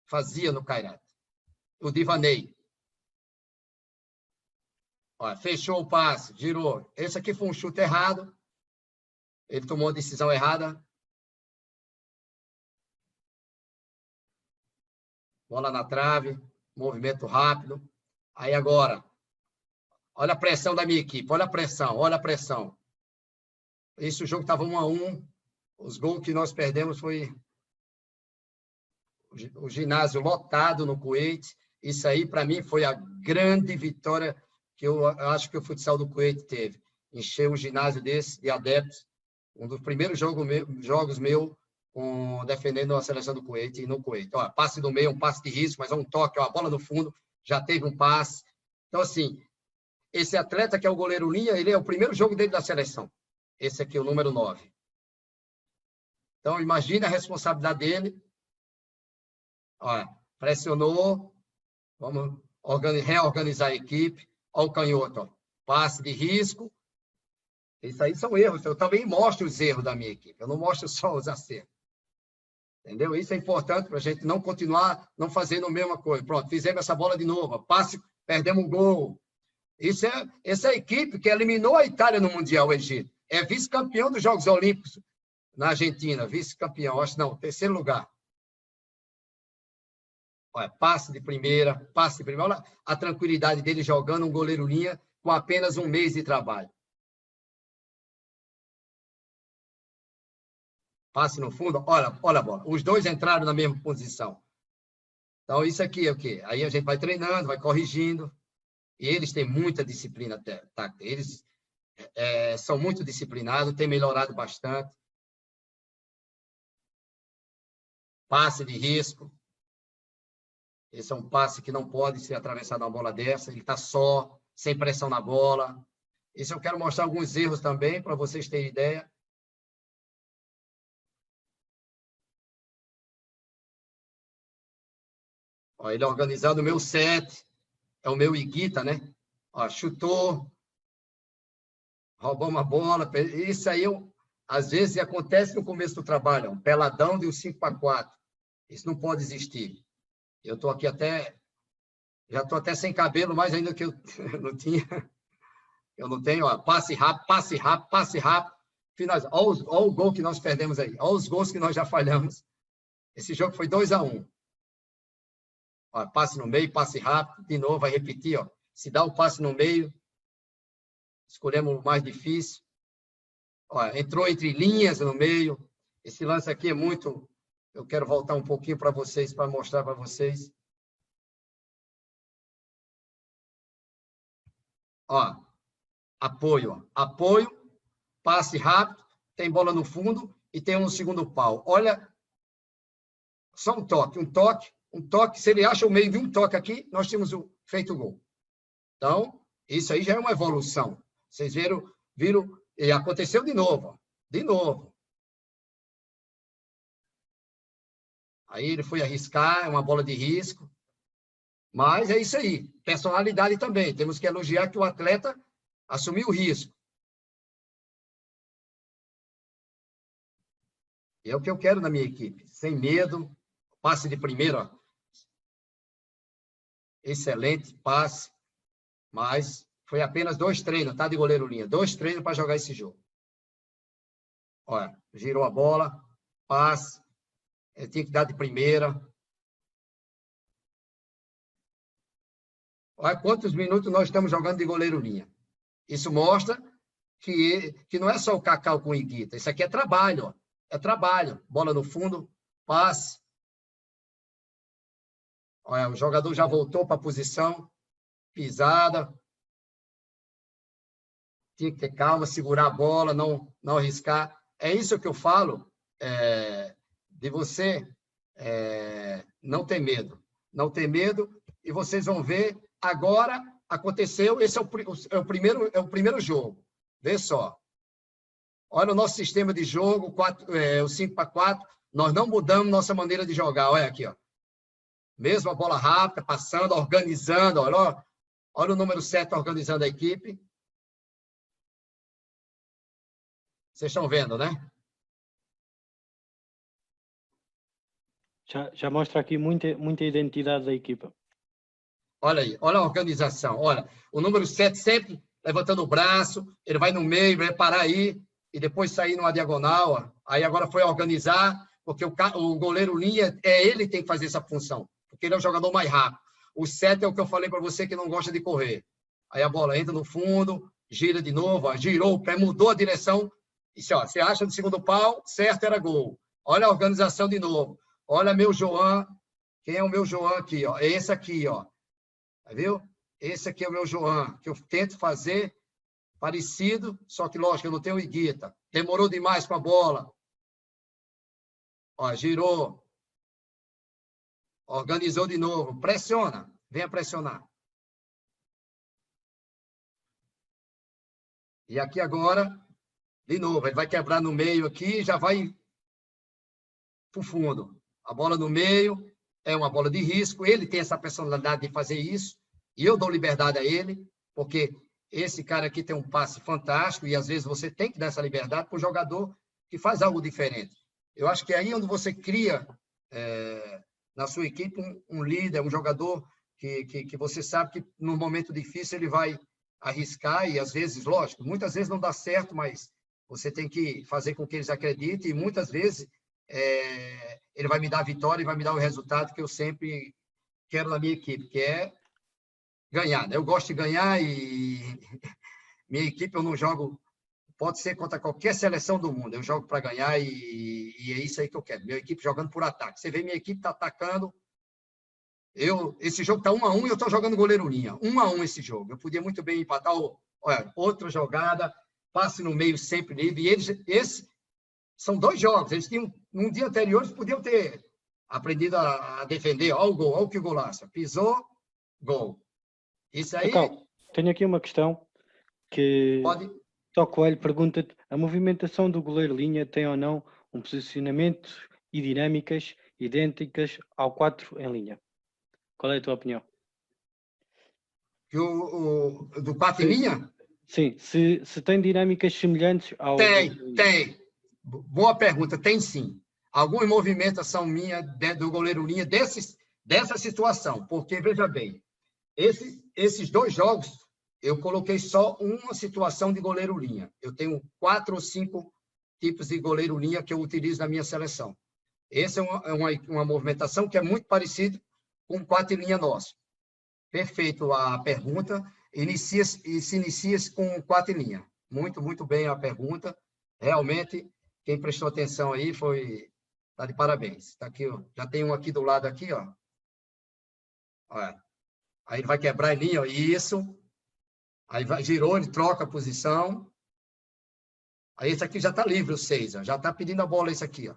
fazia no Cairate. O Divanei. Olha, fechou o passe, girou. Esse aqui foi um chute errado. Ele tomou uma decisão errada. Bola na trave, movimento rápido. Aí agora, olha a pressão da minha equipe, olha a pressão. Esse jogo estava 1-1. Os gols que nós perdemos foi o ginásio lotado no Kuwait. Isso aí, para mim, foi a grande vitória que eu acho que o futsal do Kuwait teve. Encher um ginásio desse de adeptos. Um dos primeiros jogos meus defendendo a seleção do Kuwait e no Kuwait. Ó, passe do meio, um passe de risco, mas é um toque, ó, a bola no fundo, já teve um passe. Então, assim, esse atleta que é o goleiro linha, ele é o primeiro jogo dele da seleção. Esse aqui, o número 9. Então, imagina a responsabilidade dele. Olha, pressionou. Vamos reorganizar a equipe. Olha o canhoto. Ó. Passe de risco. Isso aí são erros. Eu também mostro os erros da minha equipe. Eu não mostro só os acertos. Entendeu? Isso é importante para a gente não continuar não fazendo a mesma coisa. Pronto, fizemos essa bola de novo. Passe, perdemos o gol. Essa é a equipe que eliminou a Itália no Mundial, o Egito. É vice-campeão dos Jogos Olímpicos na Argentina. Vice-campeão, acho não, terceiro lugar. Olha, passe de primeira. Olha a tranquilidade dele jogando um goleiro linha com apenas um mês de trabalho. Passe no fundo, olha a bola. Os dois entraram na mesma posição. Então, isso aqui é o quê? Aí a gente vai treinando, vai corrigindo. E eles têm muita disciplina tática. Eles são muito disciplinados, têm melhorado bastante. Passe de risco. Esse é um passe que não pode ser atravessado uma bola dessa. Ele está só, sem pressão na bola. Isso eu quero mostrar alguns erros também, para vocês terem ideia. Ó, ele organizando o meu set. É o meu Iguita, né? Ó, chutou. Roubou uma bola. Isso aí, às vezes, acontece no começo do trabalho. Um peladão de um 5-4. Isso não pode existir. Eu estou aqui já estou até sem cabelo, mais ainda que eu não tinha. Eu não tenho, ó, passe rápido, passe rápido, passe rápido. Olha o gol que nós perdemos aí. Olha os gols que nós já falhamos. Esse jogo foi 2-1. Ó, passe no meio, passe rápido. De novo, vai repetir. Ó. Se dá o passe no meio, escolhemos o mais difícil. Ó, entrou entre linhas no meio. Esse lance aqui é muito... Eu quero voltar um pouquinho para vocês, para mostrar para vocês. Ó, apoio. Ó. Apoio, passe rápido, tem bola no fundo e tem um segundo pau. Olha, só um toque. Se ele acha o meio de um toque aqui, nós tínhamos feito o gol. Então, isso aí já é uma evolução. Vocês viram e aconteceu de novo. Ó, de novo. Aí ele foi arriscar, é uma bola de risco. Mas é isso aí. Personalidade também. Temos que elogiar que o atleta assumiu o risco. É o que eu quero na minha equipe. Sem medo. Passe de primeira. Ó. Excelente passe. Mas foi apenas 2 treinos, tá? De goleiro linha. 2 treinos para jogar esse jogo. Olha, girou a bola. Passe. Ele tinha que dar de primeira. Olha quantos minutos nós estamos jogando de goleiro linha. Isso mostra que não é só o Cacau com o Iguita. Isso aqui é trabalho. Ó. É trabalho. Bola no fundo, passe. Olha, o jogador já voltou para a posição. Pisada. Tinha que ter calma, segurar a bola, não arriscar. É isso que eu falo, de você não ter medo. Não ter medo, e vocês vão ver, agora aconteceu, esse é o primeiro jogo. Vê só. Olha o nosso sistema de jogo, o 5-4, nós não mudamos nossa maneira de jogar. Olha aqui, ó. Mesmo a bola rápida, passando, organizando. Olha o número 7 organizando a equipe. Vocês estão vendo, né? Já mostra aqui muita identidade da equipa. Olha aí, olha a organização. Olha, o número 7 sempre levantando o braço, ele vai no meio, vai parar aí, e depois sair numa diagonal. Ó. Aí agora foi organizar, porque o goleiro linha, ele que tem que fazer essa função, porque ele é o jogador mais rápido. O 7 é o que eu falei para você, que não gosta de correr. Aí a bola entra no fundo, gira de novo, ó, girou o pé, mudou a direção. E você acha no segundo pau, certo, era gol. Olha a organização de novo. Olha meu João. Quem é o meu João aqui? Ó? É esse aqui, ó. Viu? Esse aqui é o meu João, que eu tento fazer parecido, só que, lógico, eu não tenho o Iguita. Demorou demais com a bola. Ó, girou. Organizou de novo. Pressiona. Venha pressionar. E aqui agora, de novo, ele vai quebrar no meio aqui, já vai para o fundo. A bola no meio é uma bola de risco. Ele tem essa personalidade de fazer isso. E eu dou liberdade a ele, porque esse cara aqui tem um passe fantástico e, às vezes, você tem que dar essa liberdade para o jogador que faz algo diferente. Eu acho que é aí onde você cria, na sua equipe, um líder, um jogador que você sabe que, no momento difícil, ele vai arriscar e, às vezes, lógico, muitas vezes não dá certo, mas você tem que fazer com que eles acreditem e, muitas vezes, ele vai me dar a vitória e vai me dar o resultado que eu sempre quero na minha equipe, que é ganhar. Eu gosto de ganhar e minha equipe eu não jogo pode ser contra qualquer seleção do mundo. Eu jogo para ganhar e é isso aí que eu quero. Minha equipe jogando por ataque. Você vê, minha equipe está atacando. Esse jogo está 1-1 e eu estou jogando goleiro linha. 1-1 esse jogo. Eu podia muito bem empatar. Olha, outra jogada, passe no meio sempre livre. E esses são 2 jogos. Eles tinham, num dia anterior, eles podiam ter aprendido a defender. Olha o gol, olha que golaço. Pisou, gol. Isso aí... Cacau, tenho aqui uma questão que... Pode... Só Coelho pergunta-te, a movimentação do goleiro-linha tem ou não um posicionamento e dinâmicas idênticas ao 4 em linha? Qual é a tua opinião? Do 4 em linha? Sim, se tem dinâmicas semelhantes ao... Tem. Boa pergunta, tem sim. Algumas movimentação minha do goleiro-linha dessa situação, porque, veja bem, esses 2 jogos, eu coloquei só uma situação de goleiro-linha. Eu tenho 4 ou 5 tipos de goleiro-linha que eu utilizo na minha seleção. Essa é uma movimentação que é muito parecida com o 4 em linha nosso. Perfeito a pergunta. Se inicia com 4 em linha. Muito, muito bem a pergunta. Realmente, quem prestou atenção aí está de parabéns. Tá aqui, ó. Já tem um aqui do lado aqui, ó. Olha. Aí ele vai quebrar em linha, ó. Isso. Aí girou, ele troca a posição. Aí esse aqui já está livre, o 6. Ó. Já está pedindo a bola esse aqui. Ó.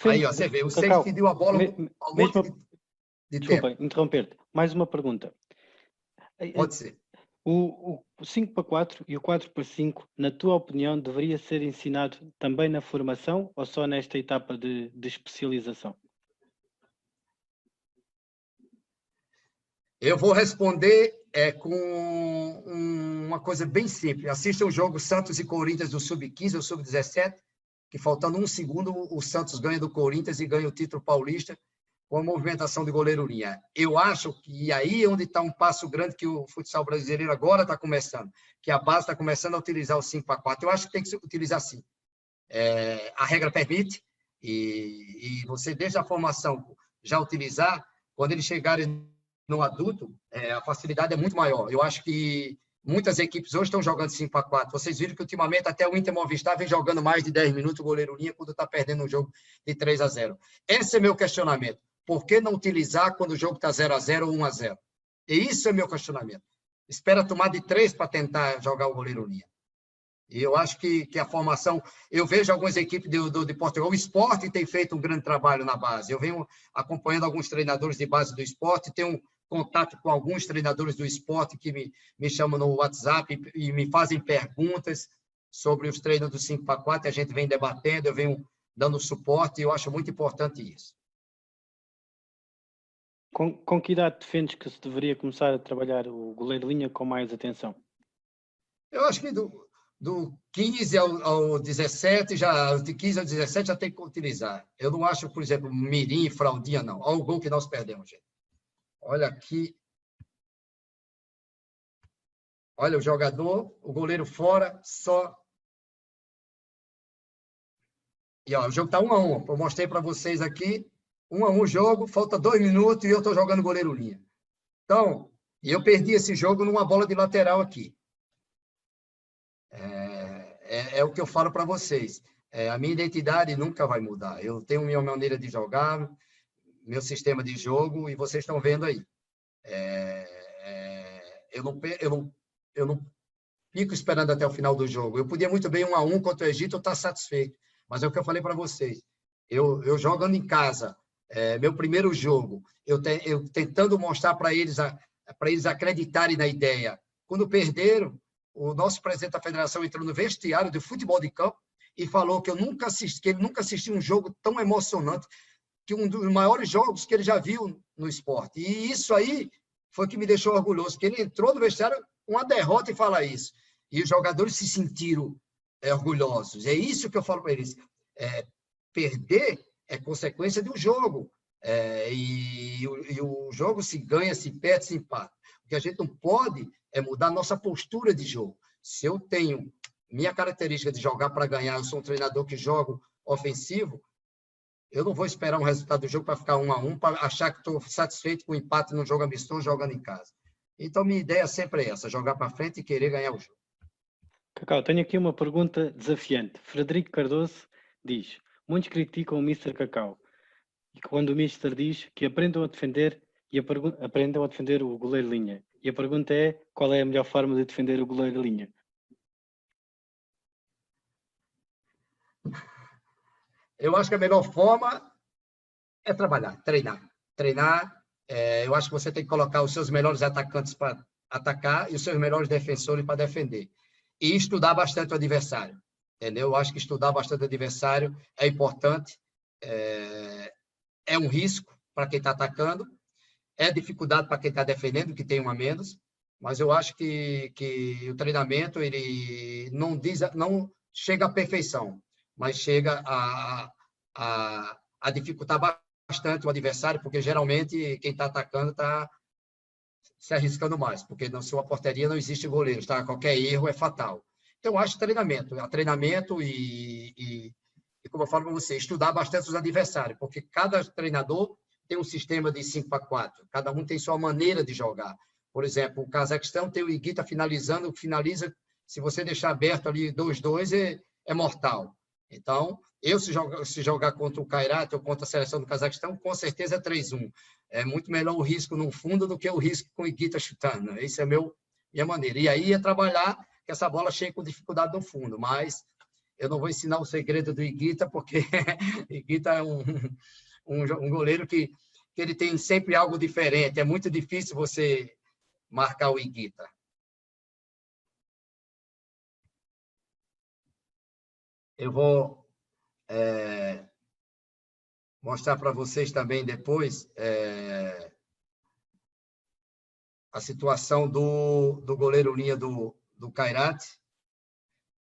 Aí, ó, você vê, o 6 pediu a bola ao monte de Desculpa, tempo. interromper-te. Mais uma pergunta. Pode ser. O 5-4 e o 4-5, na tua opinião, deveria ser ensinado também na formação ou só nesta etapa de especialização? Eu vou responder com uma coisa bem simples. Assista o jogo Santos e Corinthians do Sub-15 ou Sub-17, que faltando 1 segundo, o Santos ganha do Corinthians e ganha o título paulista com a movimentação de goleiro-linha. Eu acho que aí é onde está um passo grande que o futsal brasileiro agora está começando, que a base está começando a utilizar o 5-4. Eu acho que tem que se utilizar sim. A regra permite, e você, desde a formação, já utilizar, quando eles chegarem no adulto, a facilidade é muito maior. Eu acho que muitas equipes hoje estão jogando 5-4. Vocês viram que, ultimamente, até o Inter Movistar vem jogando mais de 10 minutos o goleiro-linha quando está perdendo um jogo de 3-0. Esse é meu questionamento. Por que não utilizar quando o jogo está 0-0 ou 1-0? E isso é meu questionamento. Espera tomar de 3 para tentar jogar o goleiro-linha. E eu acho que a formação... Eu vejo algumas equipes de Portugal. O Sport tem feito um grande trabalho na base. Eu venho acompanhando alguns treinadores de base do Sport, tenho contato com alguns treinadores do Sport que me chamam no WhatsApp e me fazem perguntas sobre os treinos do 5-4, a gente vem debatendo, eu venho dando suporte, e eu acho muito importante isso. Com que idade defendes que se deveria começar a trabalhar o goleiro-linha com mais atenção? Eu acho que do 15 ao 17, de 15 ao 17 já tem que utilizar. Eu não acho, por exemplo, mirim e fraldinha, não. Olha o gol que nós perdemos, gente. Olha aqui. Olha o jogador, o goleiro fora, só. E ó, o jogo está 1-1. Eu mostrei para vocês aqui. 1-1 o jogo, falta 2 minutos e eu estou jogando goleiro-linha. Então, eu perdi esse jogo numa bola de lateral aqui. É o que eu falo para vocês. A minha identidade nunca vai mudar. Eu tenho minha maneira de jogar, meu sistema de jogo, e vocês estão vendo aí. Eu não fico esperando até o final do jogo. Eu podia muito bem 1-1 contra o Egito, eu estou satisfeito. Mas é o que eu falei para vocês. Eu jogando em casa, meu primeiro jogo, eu tentando mostrar para eles acreditarem na ideia. Quando perderam, o nosso presidente da federação entrou no vestiário de futebol de campo e falou que ele nunca assistiu um jogo tão emocionante, que um dos maiores jogos que ele já viu no esporte. E isso aí foi o que me deixou orgulhoso, porque ele entrou no vestiário uma derrota e fala isso. E os jogadores se sentiram orgulhosos. É isso que eu falo para eles. Perder é consequência de um jogo. E o jogo se ganha, se perde, se empata. O que a gente não pode é mudar nossa postura de jogo. Se eu tenho minha característica de jogar para ganhar, eu sou um treinador que jogo ofensivo, eu não vou esperar um resultado do jogo para ficar 1-1, para achar que estou satisfeito com o empate no jogo amistoso, jogando em casa. Então, minha ideia sempre é essa, jogar para frente e querer ganhar o jogo. Cacau, tenho aqui uma pergunta desafiante. Frederico Cardoso diz: muitos criticam o Mr. Cacau. E quando o Mister diz que aprendam a defender aprendam a defender o goleiro linha. E a pergunta é: qual é a melhor forma de defender o goleiro linha? Eu acho que a melhor forma é trabalhar, treinar. Treinar, eu acho que você tem que colocar os seus melhores atacantes para atacar e os seus melhores defensores para defender. E estudar bastante o adversário, entendeu? Eu acho que estudar bastante o adversário é importante, é um risco para quem está atacando, é dificuldade para quem está defendendo, que tem um a menos, mas eu acho que o treinamento ele não chega à perfeição, mas chega a dificultar bastante o adversário, porque geralmente quem está atacando está se arriscando mais, porque na sua porteria não existe goleiro, tá? Qualquer erro é fatal. Então, eu acho treinamento e como eu falo para você, estudar bastante os adversários, porque cada treinador tem um sistema de 5-4, cada um tem sua maneira de jogar. Por exemplo, o Cazaquistão tem o Higuita finaliza, se você deixar aberto ali 2-2, é mortal. Então, se jogar contra o Kairat ou contra a seleção do Cazaquistão, com certeza é 3-1. É muito melhor o risco no fundo do que o risco com o Higuita chutando. Essa é minha maneira. E aí é trabalhar que essa bola chegue com dificuldade no fundo, mas eu não vou ensinar o segredo do Higuita, porque Higuita é um goleiro que ele tem sempre algo diferente. É muito difícil você marcar o Higuita. Eu vou mostrar para vocês também depois a situação do goleiro linha do Kairat,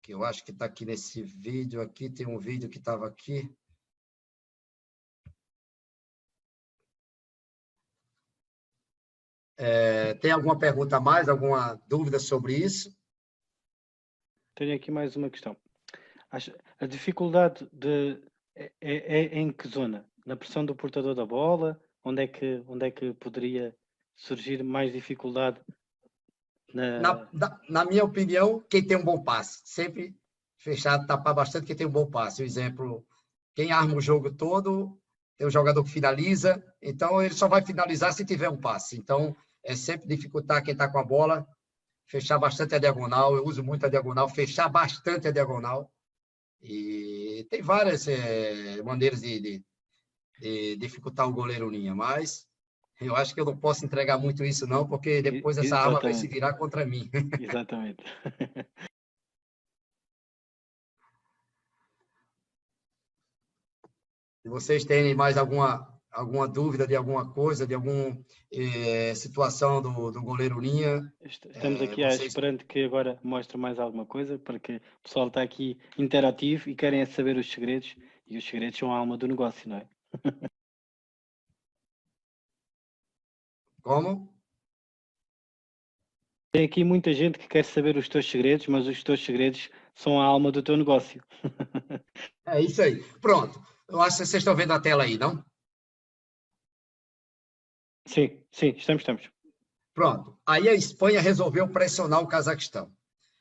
que eu acho que está aqui nesse vídeo aqui, tem um vídeo que estava aqui. Tem alguma pergunta a mais, alguma dúvida sobre isso? Tenho aqui mais uma questão. A dificuldade é em que zona? Na pressão do portador da bola? Onde é que poderia surgir mais dificuldade? Na minha opinião, quem tem um bom passe. Sempre fechado, tapar bastante quem tem um bom passe. Por exemplo, quem arma o jogo todo, tem um jogador que finaliza, então ele só vai finalizar se tiver um passe. Então, é sempre dificultar quem está com a bola, fechar bastante a diagonal. Eu uso muito a diagonal, fechar bastante a diagonal. E tem várias maneiras de dificultar o goleiro linha, mas eu acho que eu não posso entregar muito isso não, porque depois essa arma vai se virar contra mim. Exatamente. Se vocês têm mais alguma dúvida de alguma coisa, de alguma situação do goleiro linha... Estamos aqui esperando que agora mostre mais alguma coisa, porque o pessoal está aqui interativo e querem saber os segredos, e os segredos são a alma do negócio, não é? Como? Tem aqui muita gente que quer saber os teus segredos, mas os teus segredos são a alma do teu negócio. É isso aí. Pronto. Eu acho que vocês estão vendo a tela aí, não? Sim, estamos. Pronto. Aí a Espanha resolveu pressionar o Cazaquistão.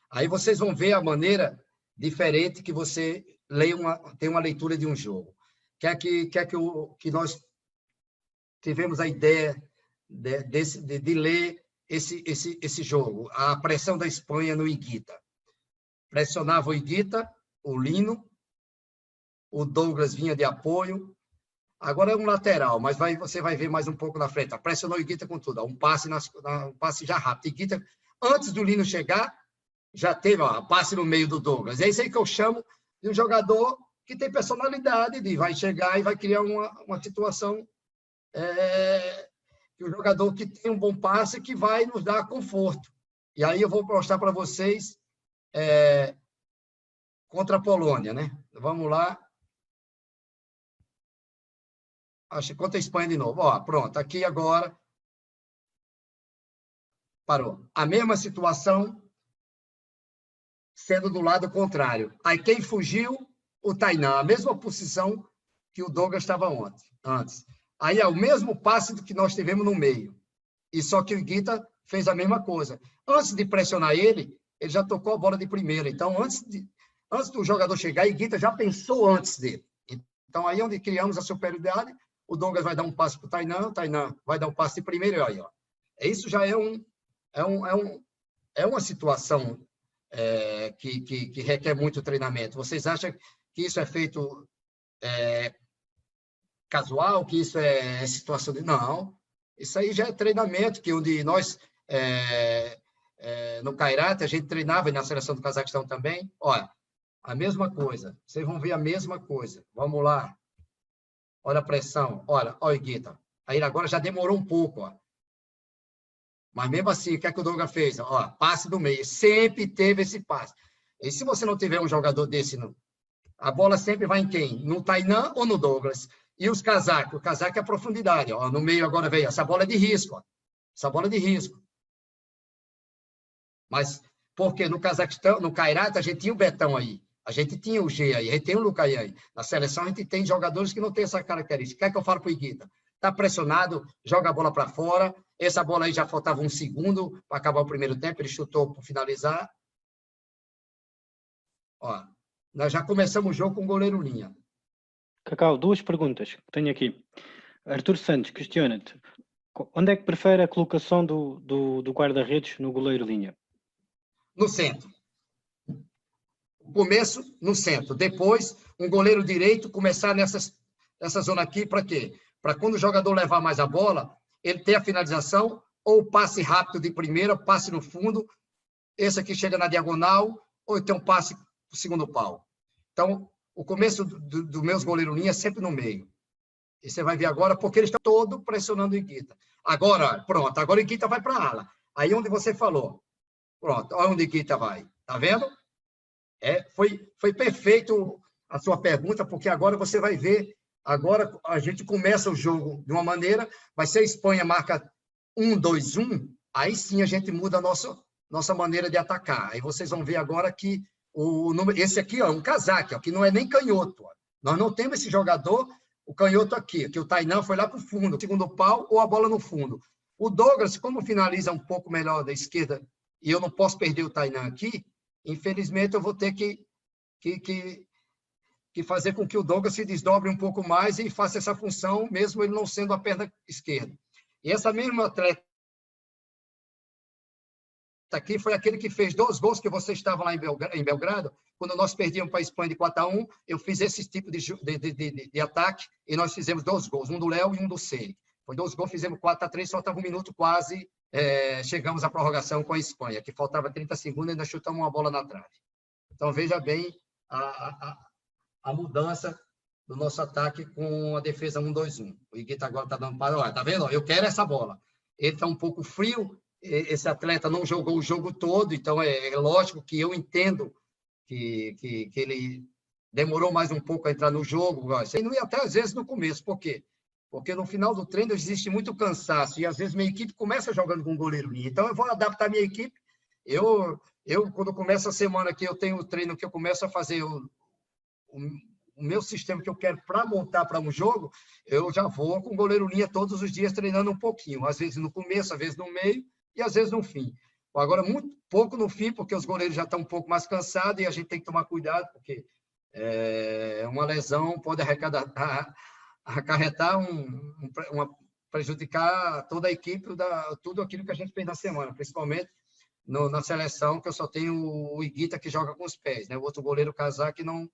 Aí vocês vão ver a maneira diferente que você tem uma leitura de um jogo. Quer que nós tivemos a ideia de ler esse jogo, a pressão da Espanha no Higuita. Pressionava o Higuita, o Lino, o Douglas vinha de apoio. Agora é um lateral, mas você vai ver mais um pouco na frente. Pressionou o Higuita com tudo. Um passe já rápido. Higuita, antes do Lino chegar, já teve um passe no meio do Douglas. É isso aí que eu chamo de um jogador que tem personalidade, vai chegar e vai criar uma situação... que o jogador que tem um bom passe que vai nos dar conforto. E aí eu vou mostrar para vocês contra a Polônia, né? Vamos lá. Acho que contra a Espanha de novo. Ó, pronto, aqui agora parou. A mesma situação sendo do lado contrário. Aí quem fugiu? O Tainan, a mesma posição que o Douglas estava antes. Aí é o mesmo passe do que nós tivemos no meio. E só que o Higuita fez a mesma coisa. Antes de pressionar ele já tocou a bola de primeira. Então, antes do jogador chegar, Higuita já pensou antes dele. Então, aí onde criamos a superioridade, o Douglas vai dar um passe para o Tainan vai dar um passe de primeira, e aí, ó. Isso já é uma situação que requer muito treinamento. Vocês acham que isso é feito casual, que isso é situação de... Não, isso aí já é treinamento, que onde nós, no Kairat, a gente treinava, e na seleção do Cazaquistão também. Olha, a mesma coisa, vocês vão ver a mesma coisa. Vamos lá. Olha a pressão, olha o Higuita. Aí agora já demorou um pouco, ó. Mas mesmo assim, o que é que o Douglas fez? Ó, passe do meio, sempre teve esse passe. E se você não tiver um jogador desse, a bola sempre vai em quem? No Tainan ou no Douglas? E os casacos? O casaco é a profundidade, ó. No meio agora veio, essa bola é de risco, ó. Essa bola é de risco. Mas, porque no Cazaquistão, no Kairat, a gente tinha o Betão aí. A gente tinha o G aí, a gente tem o Lucai aí. Na seleção, a gente tem jogadores que não têm essa característica. O que é que eu falo para o Higuita? Está pressionado, joga a bola para fora. Essa bola aí já faltava um segundo para acabar o primeiro tempo. Ele chutou para finalizar. Ó, nós já começamos o jogo com o goleiro linha. Cacau, duas perguntas que tenho aqui. Arthur Santos questiona-te: onde é que prefere a colocação do guarda-redes no goleiro linha? No centro. Começo no centro. Depois, um goleiro direito começar nessa zona aqui, para quê? Para quando o jogador levar mais a bola, ele ter a finalização, ou passe rápido de primeira, passe no fundo, esse aqui chega na diagonal, ou então passe para o segundo pau. Então, o começo do meus goleiros linha é sempre no meio. E você vai ver agora, porque eles estão todos pressionando o Higuita. Agora, pronto, agora o Higuita vai para a ala. Aí onde você falou. Pronto, olha onde o Higuita vai. Tá vendo? Foi perfeito a sua pergunta, porque agora você vai ver, agora a gente começa o jogo de uma maneira, vai ser a Espanha marca 1-2-1, aí sim a gente muda a nossa maneira de atacar. Aí vocês vão ver agora que esse aqui ó, é um casaque, ó, que não é nem canhoto. Ó. Nós não temos esse jogador, o canhoto aqui, que o Tainan foi lá para o fundo, segundo pau ou a bola no fundo. O Douglas, como finaliza um pouco melhor da esquerda, e eu não posso perder o Tainan aqui, infelizmente, eu vou ter que fazer com que o Douglas se desdobre um pouco mais e faça essa função, mesmo ele não sendo a perna esquerda. E essa mesma atleta aqui foi aquele que fez 2 gols que você estava lá em Belgrado, quando nós perdíamos para a Espanha de 4-1, eu fiz esse tipo de ataque e nós fizemos 2 gols, um do Léo e um do Ceni. Foi 2 gols, fizemos 4-3, faltava 1 minuto quase, chegamos à prorrogação com a Espanha, que faltava 30 segundos e ainda chutamos uma bola na trave. Então, veja bem a mudança do nosso ataque com a defesa 1-2-1. O Higuita agora está dando para... Olha, tá vendo? Eu quero essa bola. Ele está um pouco frio, esse atleta não jogou o jogo todo, então é lógico que eu entendo que ele demorou mais um pouco a entrar no jogo, e até às vezes no começo. Por quê? Porque no final do treino existe muito cansaço, e às vezes minha equipe começa jogando com goleiro linha. Então eu vou adaptar minha equipe. Eu quando começa a semana aqui, eu tenho o treino que eu começo a fazer o meu sistema que eu quero para montar para um jogo, eu já vou com goleiro linha todos os dias treinando um pouquinho, às vezes no começo, às vezes no meio e às vezes no fim. Agora, muito pouco no fim, porque os goleiros já estão um pouco mais cansados e a gente tem que tomar cuidado, porque uma lesão pode acarretar prejudicar toda a equipe, tudo aquilo que a gente fez na semana, principalmente na seleção, que eu só tenho o Higuita que joga com os pés, né? O outro goleiro casaco que não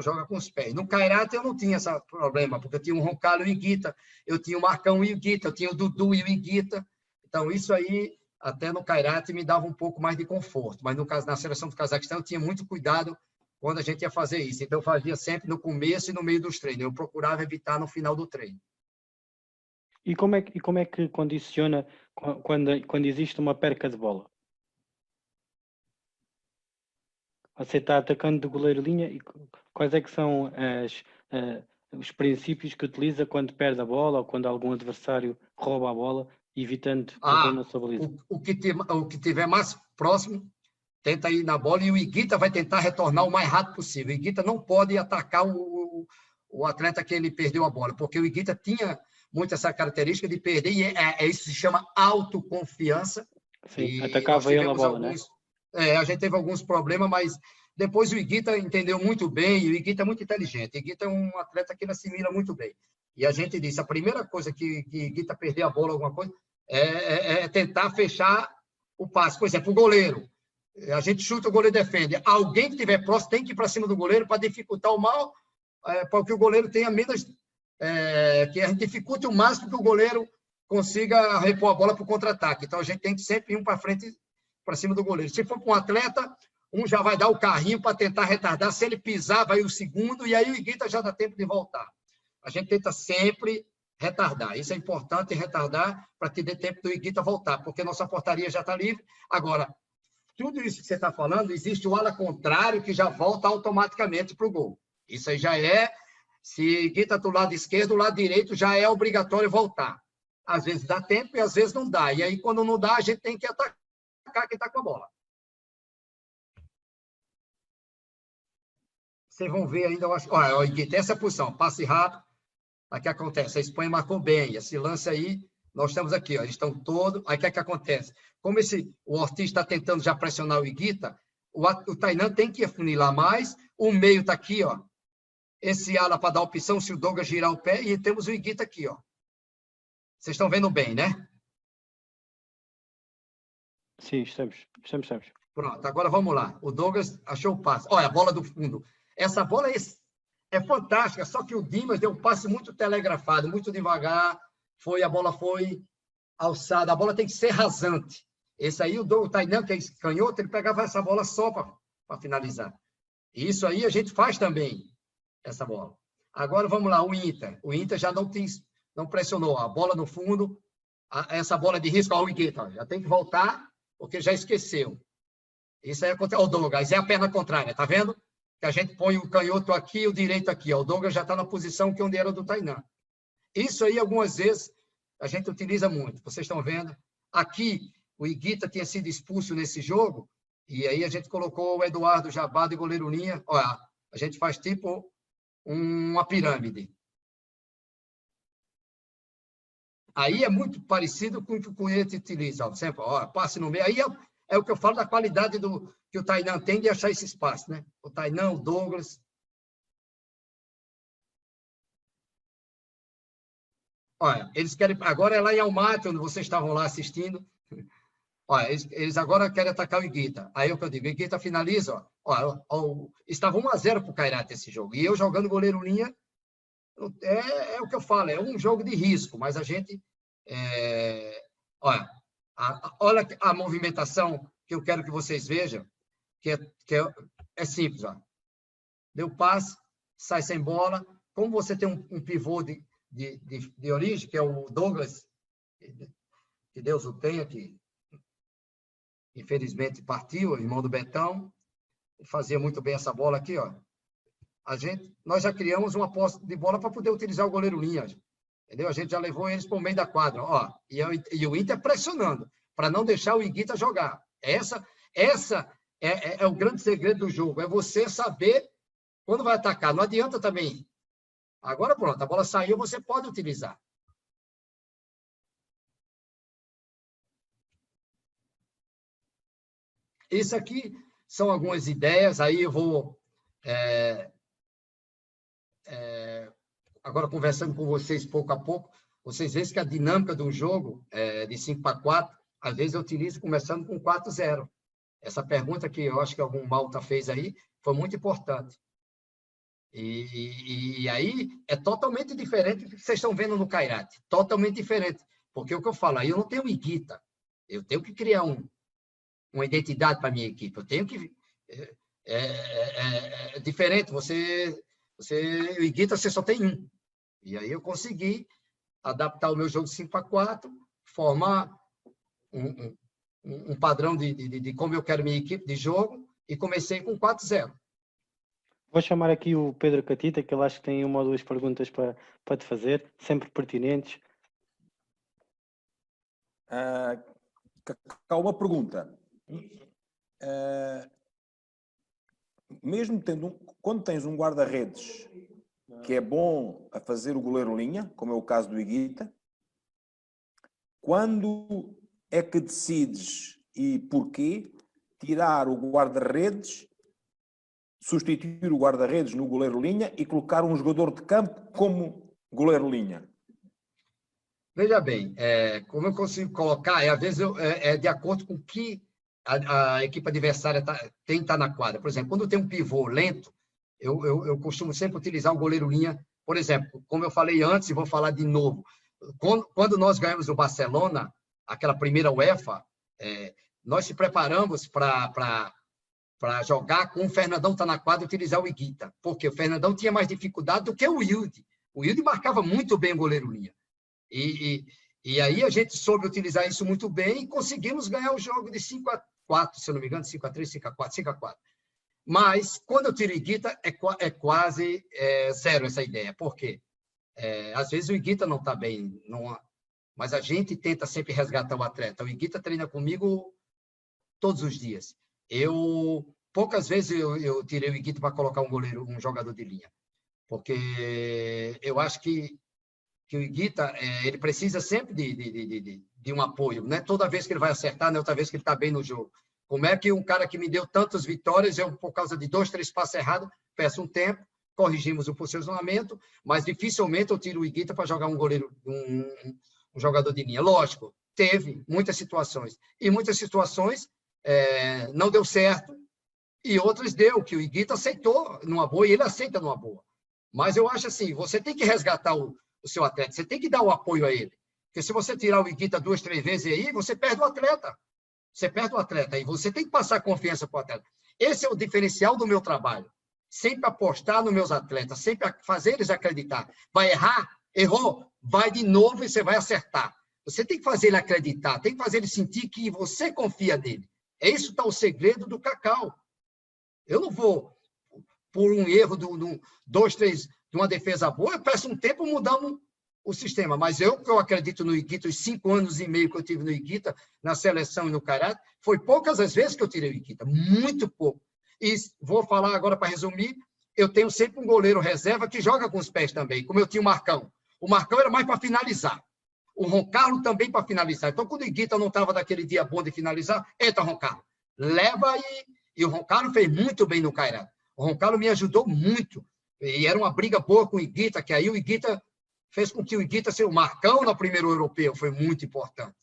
joga com os pés. No Kairat eu não tinha esse problema, porque eu tinha o Roncalho e o Higuita, eu tinha o Marcão e o Higuita, eu tinha o Dudu e o Higuita. Então, isso aí, até no Kairat, me dava um pouco mais de conforto. Mas, no caso, na seleção do Cazaquistão, eu tinha muito cuidado quando a gente ia fazer isso. Então, eu fazia sempre no começo e no meio dos treinos. Eu procurava evitar no final do treino. E como é que condiciona quando existe uma perca de bola? Você está atacando de goleiro-linha e quais é que são os princípios que utiliza quando perde a bola ou quando algum adversário rouba a bola, evitando bater na sua baliza? O que tiver mais próximo, tenta ir na bola e o Higuita vai tentar retornar o mais rápido possível. O Higuita não pode atacar o atleta que ele perdeu a bola, porque o Higuita tinha muito essa característica de perder, e isso se chama autoconfiança. Sim, atacava ele a bola, né? A gente teve alguns problemas, mas depois o Higuita entendeu muito bem, e o Higuita é muito inteligente. O Higuita é um atleta que ele assimila muito bem. E a gente disse, a primeira coisa que o Higuita perder a bola, alguma coisa, é tentar fechar o passe. Por exemplo, o goleiro. A gente chuta, o goleiro defende. Alguém que estiver próximo tem que ir para cima do goleiro para dificultar o mal, para que o goleiro tenha menos... que a gente dificulte o máximo que o goleiro consiga repor a bola para o contra-ataque. Então, a gente tem que sempre ir para frente, para cima do goleiro. Se for para um atleta, um já vai dar o carrinho para tentar retardar. Se ele pisar, vai o segundo, e aí o Higuita já dá tempo de voltar. A gente tenta sempre retardar. Isso é importante, retardar, para que dê tempo do Higuita voltar, porque nossa portaria já está livre. Agora, tudo isso que você está falando, existe o ala contrário que já volta automaticamente para o gol. Isso aí já é, se Higuita do lado esquerdo, do lado direito, já é obrigatório voltar. Às vezes dá tempo e às vezes não dá. E aí, quando não dá, a gente tem que atacar quem está com a bola. Vocês vão ver ainda, eu acho. Olha, o Higuita, essa posição, passe rápido. Aí o que acontece? A Espanha marcou bem. Esse lance aí, nós estamos aqui, ó, eles estão todos. Aí o que acontece? Como o Ortiz está tentando já pressionar o Higuita, o Tainan tem que afunilar mais. O meio está aqui, ó. Esse ala para dar opção, se o Douglas girar o pé, e temos o Higuita aqui, ó. Vocês estão vendo bem, né? Sim, estamos. Pronto, agora vamos lá. O Douglas achou o passe. Olha, a bola do fundo. Essa bola é fantástica, só que o Dimas deu um passe muito telegrafado, muito devagar. A bola foi alçada. A bola tem que ser rasante. Esse aí, o Tainan, que é canhoto, ele pegava essa bola só para finalizar. Isso aí a gente faz também, essa bola. Agora vamos lá, o Inter. O Inter já não pressionou. A bola no fundo, essa bola de risco, o Higuita, já tem que voltar, porque já esqueceu. Isso aí é contra o Douglas, é a perna contrária, tá vendo? Que a gente põe o canhoto aqui e o direito aqui. Ó. O Douglas já está na posição que onde era do Tainan. Isso aí, algumas vezes, a gente utiliza muito. Vocês estão vendo? Aqui, o Higuita tinha sido expulso nesse jogo, e aí a gente colocou o Eduardo Jabá de goleiro linha. Olha, a gente faz tipo uma pirâmide. Aí é muito parecido com o que o Cunhete utiliza. Ó, sempre, ó, passe no meio. Aí é o que eu falo da qualidade que o Tainan tem de achar esse espaço, né? O Tainan, o Douglas. Olha, eles querem... Agora é lá em Almaty, onde vocês estavam lá assistindo. Olha, eles agora querem atacar o Higuita. Aí é o que eu digo, o Higuita finaliza. Ó, estava 1-0 para o Cairate esse jogo. E eu jogando goleiro linha, é o que eu falo, é um jogo de risco, mas a gente... olha a movimentação que eu quero que vocês vejam, que é simples. Ó. Deu passe, sai sem bola. Como você tem um pivô de origem, que é o Douglas, que Deus o tenha, que infelizmente partiu, o irmão do Betão, ele fazia muito bem essa bola aqui, ó. Nós já criamos uma posse de bola para poder utilizar o goleiro linha, entendeu? A gente já levou eles para o meio da quadra, ó. E o Inter pressionando, para não deixar o Higuita jogar. Essa é o grande segredo do jogo, é você saber quando vai atacar. Não adianta também. Agora, pronto, a bola saiu, você pode utilizar. Isso aqui são algumas ideias, aí eu vou... agora, conversando com vocês pouco a pouco, vocês veem que a dinâmica do jogo, de 5-4, às vezes eu utilizo começando com 4-0. Essa pergunta que eu acho que algum Malta fez aí foi muito importante. E aí é totalmente diferente do que vocês estão vendo no Cairate. Totalmente diferente. Porque o que eu falo, aí eu não tenho Higuita. Eu tenho que criar uma identidade para a minha equipe. Eu tenho que... É diferente. O Higuita, você só tem um. E aí eu consegui adaptar o meu jogo de 5-4, formar um padrão de como eu quero minha equipe de jogo, e comecei com 4-0. Vou chamar aqui o Pedro Catita, que ele acho que tem uma ou duas perguntas para te fazer, sempre pertinentes. Uma pergunta. Mesmo quando tens um guarda-redes que é bom a fazer o goleiro linha, como é o caso do Higuita, quando é que decides e porquê tirar o guarda-redes, substituir o guarda-redes no goleiro-linha e colocar um jogador de campo como goleiro-linha? Veja bem, como eu consigo colocar, às vezes é de acordo com o que a equipe adversária tem que estar na quadra. Por exemplo, quando tem um pivô lento, eu costumo sempre utilizar o goleiro-linha. Por exemplo, como eu falei antes e vou falar de novo, quando nós ganhamos o Barcelona, aquela primeira UEFA, nós se preparamos para jogar com o Fernandão tá na quadra e utilizar o Higuita, porque o Fernandão tinha mais dificuldade do que o Wilde. O Wilde marcava muito bem o goleiro-linha. E aí a gente soube utilizar isso muito bem e conseguimos ganhar o jogo de 5-4, se eu não me engano, 5-3, 5-4, 5-4. Mas, quando eu tiro o Higuita, é quase zero essa ideia. Por quê? Às vezes o Higuita não está bem, mas a gente tenta sempre resgatar o atleta. O Higuita treina comigo todos os dias. Poucas vezes eu tirei o Higuita para colocar um jogador de linha, porque eu acho que o Higuita, ele precisa sempre de um apoio. Não é toda vez que ele vai acertar, não é outra vez que ele está bem no jogo. Como é que um cara que me deu tantas vitórias, eu, por causa de 2, 3 passos errados, peço um tempo, corrigimos o posicionamento, mas dificilmente eu tiro o Higuita para jogar um jogador de linha. Lógico, teve muitas situações. E muitas situações não deu certo, e outras deu, que o Higuita aceitou numa boa, e ele aceita numa boa. Mas eu acho assim, você tem que resgatar o seu atleta, você tem que dar o apoio a ele. Porque se você tirar o Higuita 2, 3 vezes aí, você perde o atleta. Você perde o atleta. E você tem que passar confiança para o atleta. Esse é o diferencial do meu trabalho. Sempre apostar nos meus atletas, sempre fazer eles acreditar. Vai errar? Errou? Vai de novo e você vai acertar. Você tem que fazer ele acreditar, tem que fazer ele sentir que você confia nele. Isso está o segredo do Cacau. Eu não vou, por um erro de 2, 3, de uma defesa boa, eu peço um tempo mudando o sistema. Mas eu acredito no Higuita, os 5 anos e meio que eu tive no Higuita, na seleção e no Caráter, foi poucas as vezes que eu tirei o Higuita, muito pouco. E vou falar agora, para resumir, eu tenho sempre um goleiro reserva que joga com os pés também, como eu tinha o Marcão. O Marcão era mais para finalizar. O Roncarlo também para finalizar. Então, quando o Higuita não estava daquele dia bom de finalizar, eita, Roncarlo, leva aí. E o Roncarlo fez muito bem no Caráter. O Roncarlo me ajudou muito. E era uma briga boa com o Higuita, que aí o Higuita fez com que o Higuita seja o Marcão no primeiro europeu, foi muito importante.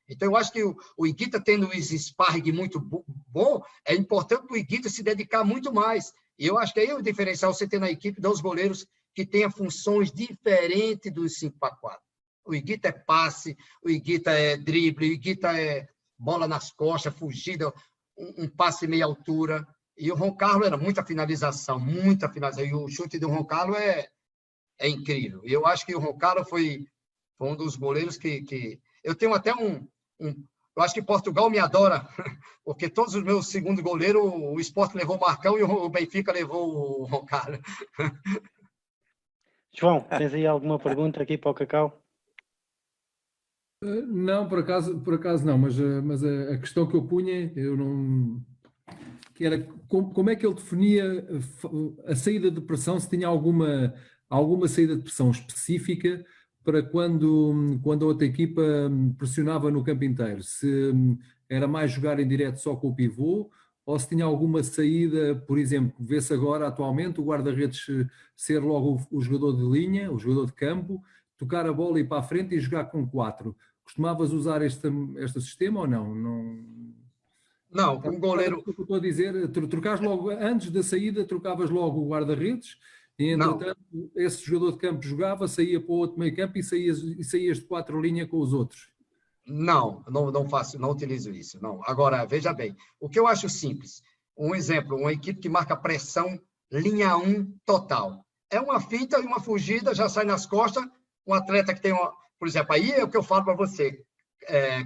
Então, eu acho que o Higuita tendo esse sparring muito bom, é importante para o Higuita se dedicar muito mais. E eu acho que aí é o diferencial você ter na equipe dos goleiros que tenha funções diferentes dos 5x4. O Higuita é passe, o Higuita é drible, o Higuita é bola nas costas, fugida, um passe meia altura. E o Roncarlo era muita finalização. E o chute do Roncarlo é incrível. E eu acho que o Roncarlo foi um dos goleiros que... Eu tenho até eu acho que Portugal me adora, porque todos os meus segundos goleiros, o Sport levou o Marcão e o Benfica levou o Roncarlo. João, tens aí alguma pergunta aqui para o Cacau? Não, por acaso não, mas a questão que eu punha, eu não... que era como é que ele definia a saída de pressão, se tinha alguma saída de pressão específica para quando a outra equipa pressionava no campo inteiro, se era mais jogar em direto só com o pivô, ou se tinha alguma saída, por exemplo, vê-se agora atualmente o guarda-redes ser logo o jogador de linha, o jogador de campo, tocar a bola e ir para a frente e jogar com 4. Costumavas usar este sistema ou não? Não, com o goleiro... Estou a dizer, trocavas logo, antes da saída, trocavas logo o guarda-redes, e entretanto, esse jogador de campo jogava, saía para o outro meio campo e saías de 4 linhas com os outros. Não faço, não utilizo isso. Não. Agora, veja bem, o que eu acho simples, um exemplo, uma equipe que marca pressão, linha 1 total. É uma finta e uma fugida, já sai nas costas, um atleta que tem por exemplo, aí é o que eu falo para você,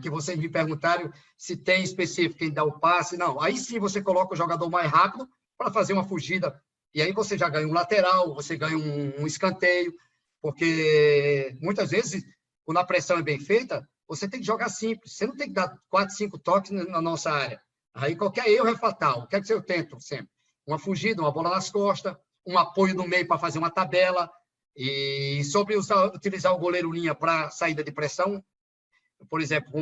que vocês me perguntaram se tem específico quem dá o passe. Não, aí sim você coloca o jogador mais rápido para fazer uma fugida. E aí você já ganha um lateral, você ganha um escanteio, porque muitas vezes, quando a pressão é bem feita, você tem que jogar simples. Você não tem que dar 4, 5 toques na nossa área. Aí qualquer erro é fatal. O que é que eu tento sempre? Uma fugida, uma bola nas costas, um apoio no meio para fazer uma tabela. E sobre utilizar o goleiro linha para saída de pressão, por exemplo,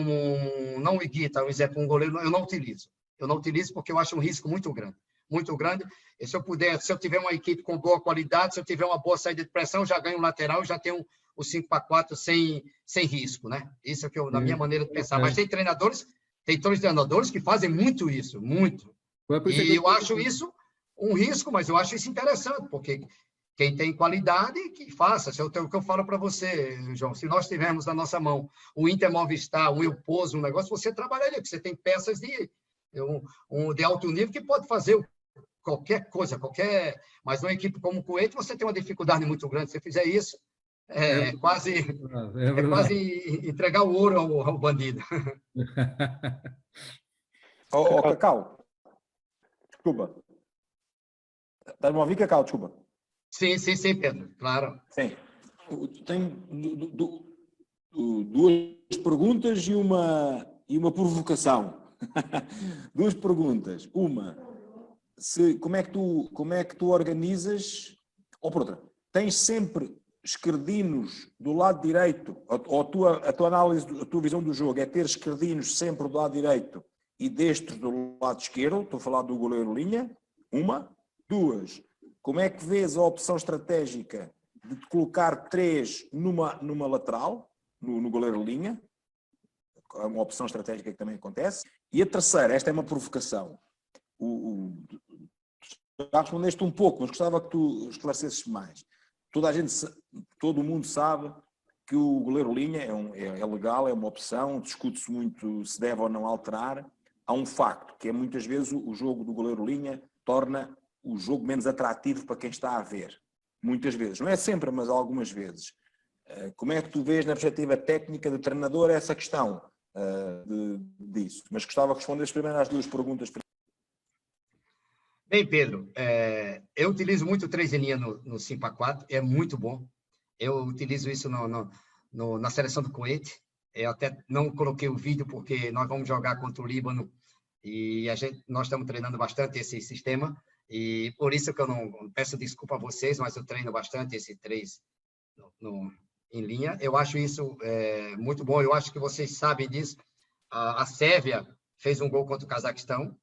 não o Iguita, por exemplo, um goleiro, eu não utilizo. Eu não utilizo porque eu acho um risco muito grande. Muito grande. E se eu tiver uma equipe com boa qualidade, se eu tiver uma boa saída de pressão, eu já ganho um lateral, já tenho o 5-4 sem risco, né? Isso é que na minha maneira de pensar. Mas tem treinadores que fazem muito isso, muito. E eu acho isso um risco, mas eu acho isso interessante, porque quem tem qualidade, que faça. O que eu falo para você, João, se nós tivermos na nossa mão o Inter Movistar, o Eu Pozo, um negócio, você trabalharia, porque você tem peças de alto nível que pode fazer qualquer coisa, mas numa equipe como o Kuwait, você tem uma dificuldade muito grande. Se você fizer isso, quase entregar o ouro ao bandido. Cacau, desculpa. Estás-me a ouvir, Cacau? Desculpa. Sim, Pedro, claro. Sim. Tenho duas perguntas e uma provocação. Duas perguntas. Uma, como é que tu organizas, ou por outra, tens sempre esquerdinos do lado direito, ou a tua análise, a tua visão do jogo é ter esquerdinos sempre do lado direito e destros do lado esquerdo, estou a falar do goleiro linha, uma. Duas, como é que vês a opção estratégica de te colocar 3 numa lateral, no goleiro linha? É uma opção estratégica que também acontece. E a terceira, esta é uma provocação. Já respondeste um pouco, mas gostava que tu esclarecesses mais. Todo mundo sabe que o goleiro linha é legal, é uma opção, discute-se muito se deve ou não alterar. Há um facto, que é muitas vezes o jogo do goleiro linha torna o jogo menos atrativo para quem está a ver. Muitas vezes. Não é sempre, mas algumas vezes. Como é que tu vês na perspectiva técnica do treinador essa questão disso? Mas gostava que respondesse primeiro às duas perguntas. Bem, Pedro, eu utilizo muito 3 em linha no 5-4, é muito bom. Eu utilizo isso na seleção do Kuwait. Eu até não coloquei o vídeo porque nós vamos jogar contra o Líbano e nós estamos treinando bastante esse sistema. E por isso que eu não peço desculpa a vocês, mas eu treino bastante esse 3 em linha. Eu acho isso muito bom. Eu acho que vocês sabem disso. A Sérvia fez um gol contra o Cazaquistão,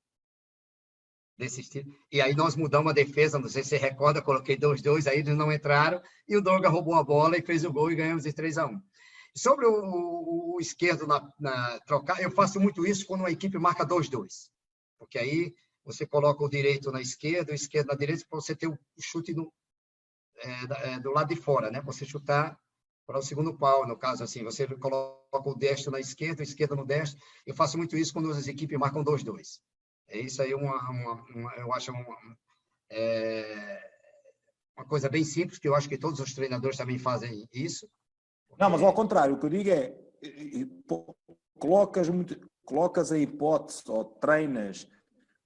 desse estilo. E aí nós mudamos a defesa, não sei se você recorda, coloquei 2-2, aí eles não entraram, e o Donga roubou a bola e fez o gol e ganhamos de 3-1. Sobre o esquerdo na trocar, eu faço muito isso quando uma equipe marca 2-2. Porque aí você coloca o direito na esquerda, o esquerdo na direita, para você ter o chute do lado de fora, né? Você chutar para o segundo pau, no caso assim. Você coloca o destro na esquerda, o esquerdo no destro. Eu faço muito isso quando as equipes marcam 2-2. Isso aí eu acho uma coisa bem simples, que eu acho que todos os treinadores também fazem isso. Não, mas ao contrário, o que eu digo é, colocas a hipótese, ou treinas,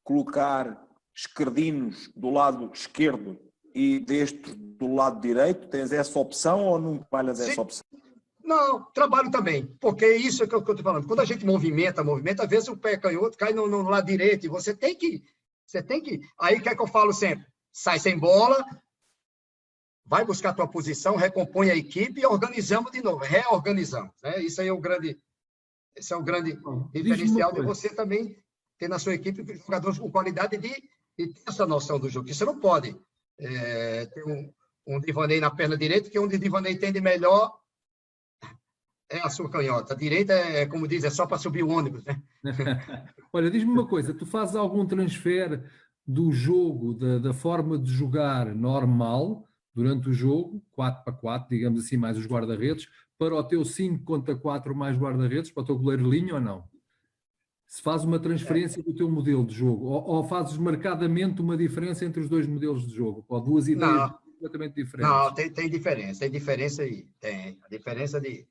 colocar esquerdinos do lado esquerdo e deste do lado direito, tens essa opção ou não trabalhas essa opção? Não, trabalho também, porque isso é que eu estou falando. Quando a gente movimenta, às vezes o pé canhoto cai no lado direito, e você tem que... Aí o que é que eu falo sempre? Sai sem bola, vai buscar a tua posição, recompõe a equipe e organizamos de novo, reorganizamos. Né? Isso aí é o grande diferencial de você também ter na sua equipe jogadores com qualidade de ter essa noção do jogo. Você não pode ter um Divanei na perna direita, que onde o Divanei tem de melhor é a sua canhota. A direita como diz, é só para subir o ônibus, né? Olha, diz-me uma coisa, tu fazes algum transfer do jogo, da forma de jogar normal, durante o jogo, 4-4, digamos assim, mais os guarda-redes, para o teu 5-4 mais guarda-redes, para o teu goleiro linha ou não? Se faz uma transferência do teu modelo de jogo, ou fazes marcadamente uma diferença entre os dois modelos de jogo, ou duas ideias completamente diferentes? Não, tem diferença aí. Tem a diferença de...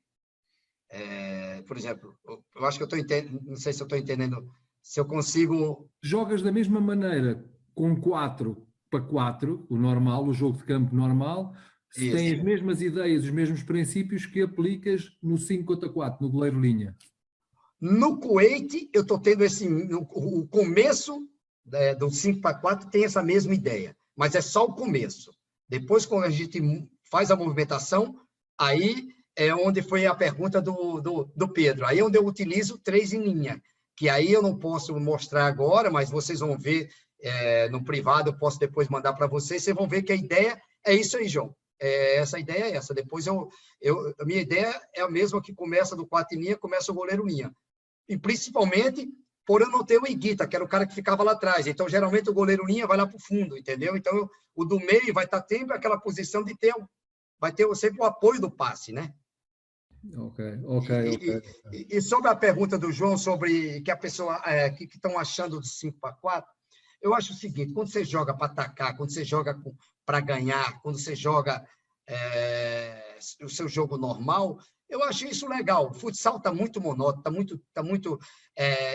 por exemplo, eu acho que eu estou entendendo, não sei se eu estou entendendo, se eu consigo... Jogas da mesma maneira com 4-4, o normal, o jogo de campo normal, se tem as mesmas ideias, os mesmos princípios que aplicas no 5-4, no goleiro linha. No Kuwait, eu estou tendo o começo do 5-4 tem essa mesma ideia, mas é só o começo. Depois, quando a gente faz a movimentação, aí é onde foi a pergunta do Pedro. Aí é onde eu utilizo 3 em linha, que aí eu não posso mostrar agora, mas vocês vão ver no privado, eu posso depois mandar para vocês, vocês vão ver que a ideia é isso aí, João. Essa ideia é essa. Depois a minha ideia é a mesma que começa do 4 em linha, começa o goleiro linha. E principalmente por eu não ter o Higuita, que era o cara que ficava lá atrás. Então, geralmente, o goleiro linha vai lá para o fundo, entendeu? Então, o do meio vai estar sempre aquela posição de vai ter sempre o apoio do passe, né? Ok. E sobre a pergunta do João sobre que a pessoa que estão achando de 5-4, eu acho o seguinte: quando você joga para atacar, quando você joga para ganhar, quando você joga o seu jogo normal, eu acho isso legal. O futsal está muito monótono, está muito.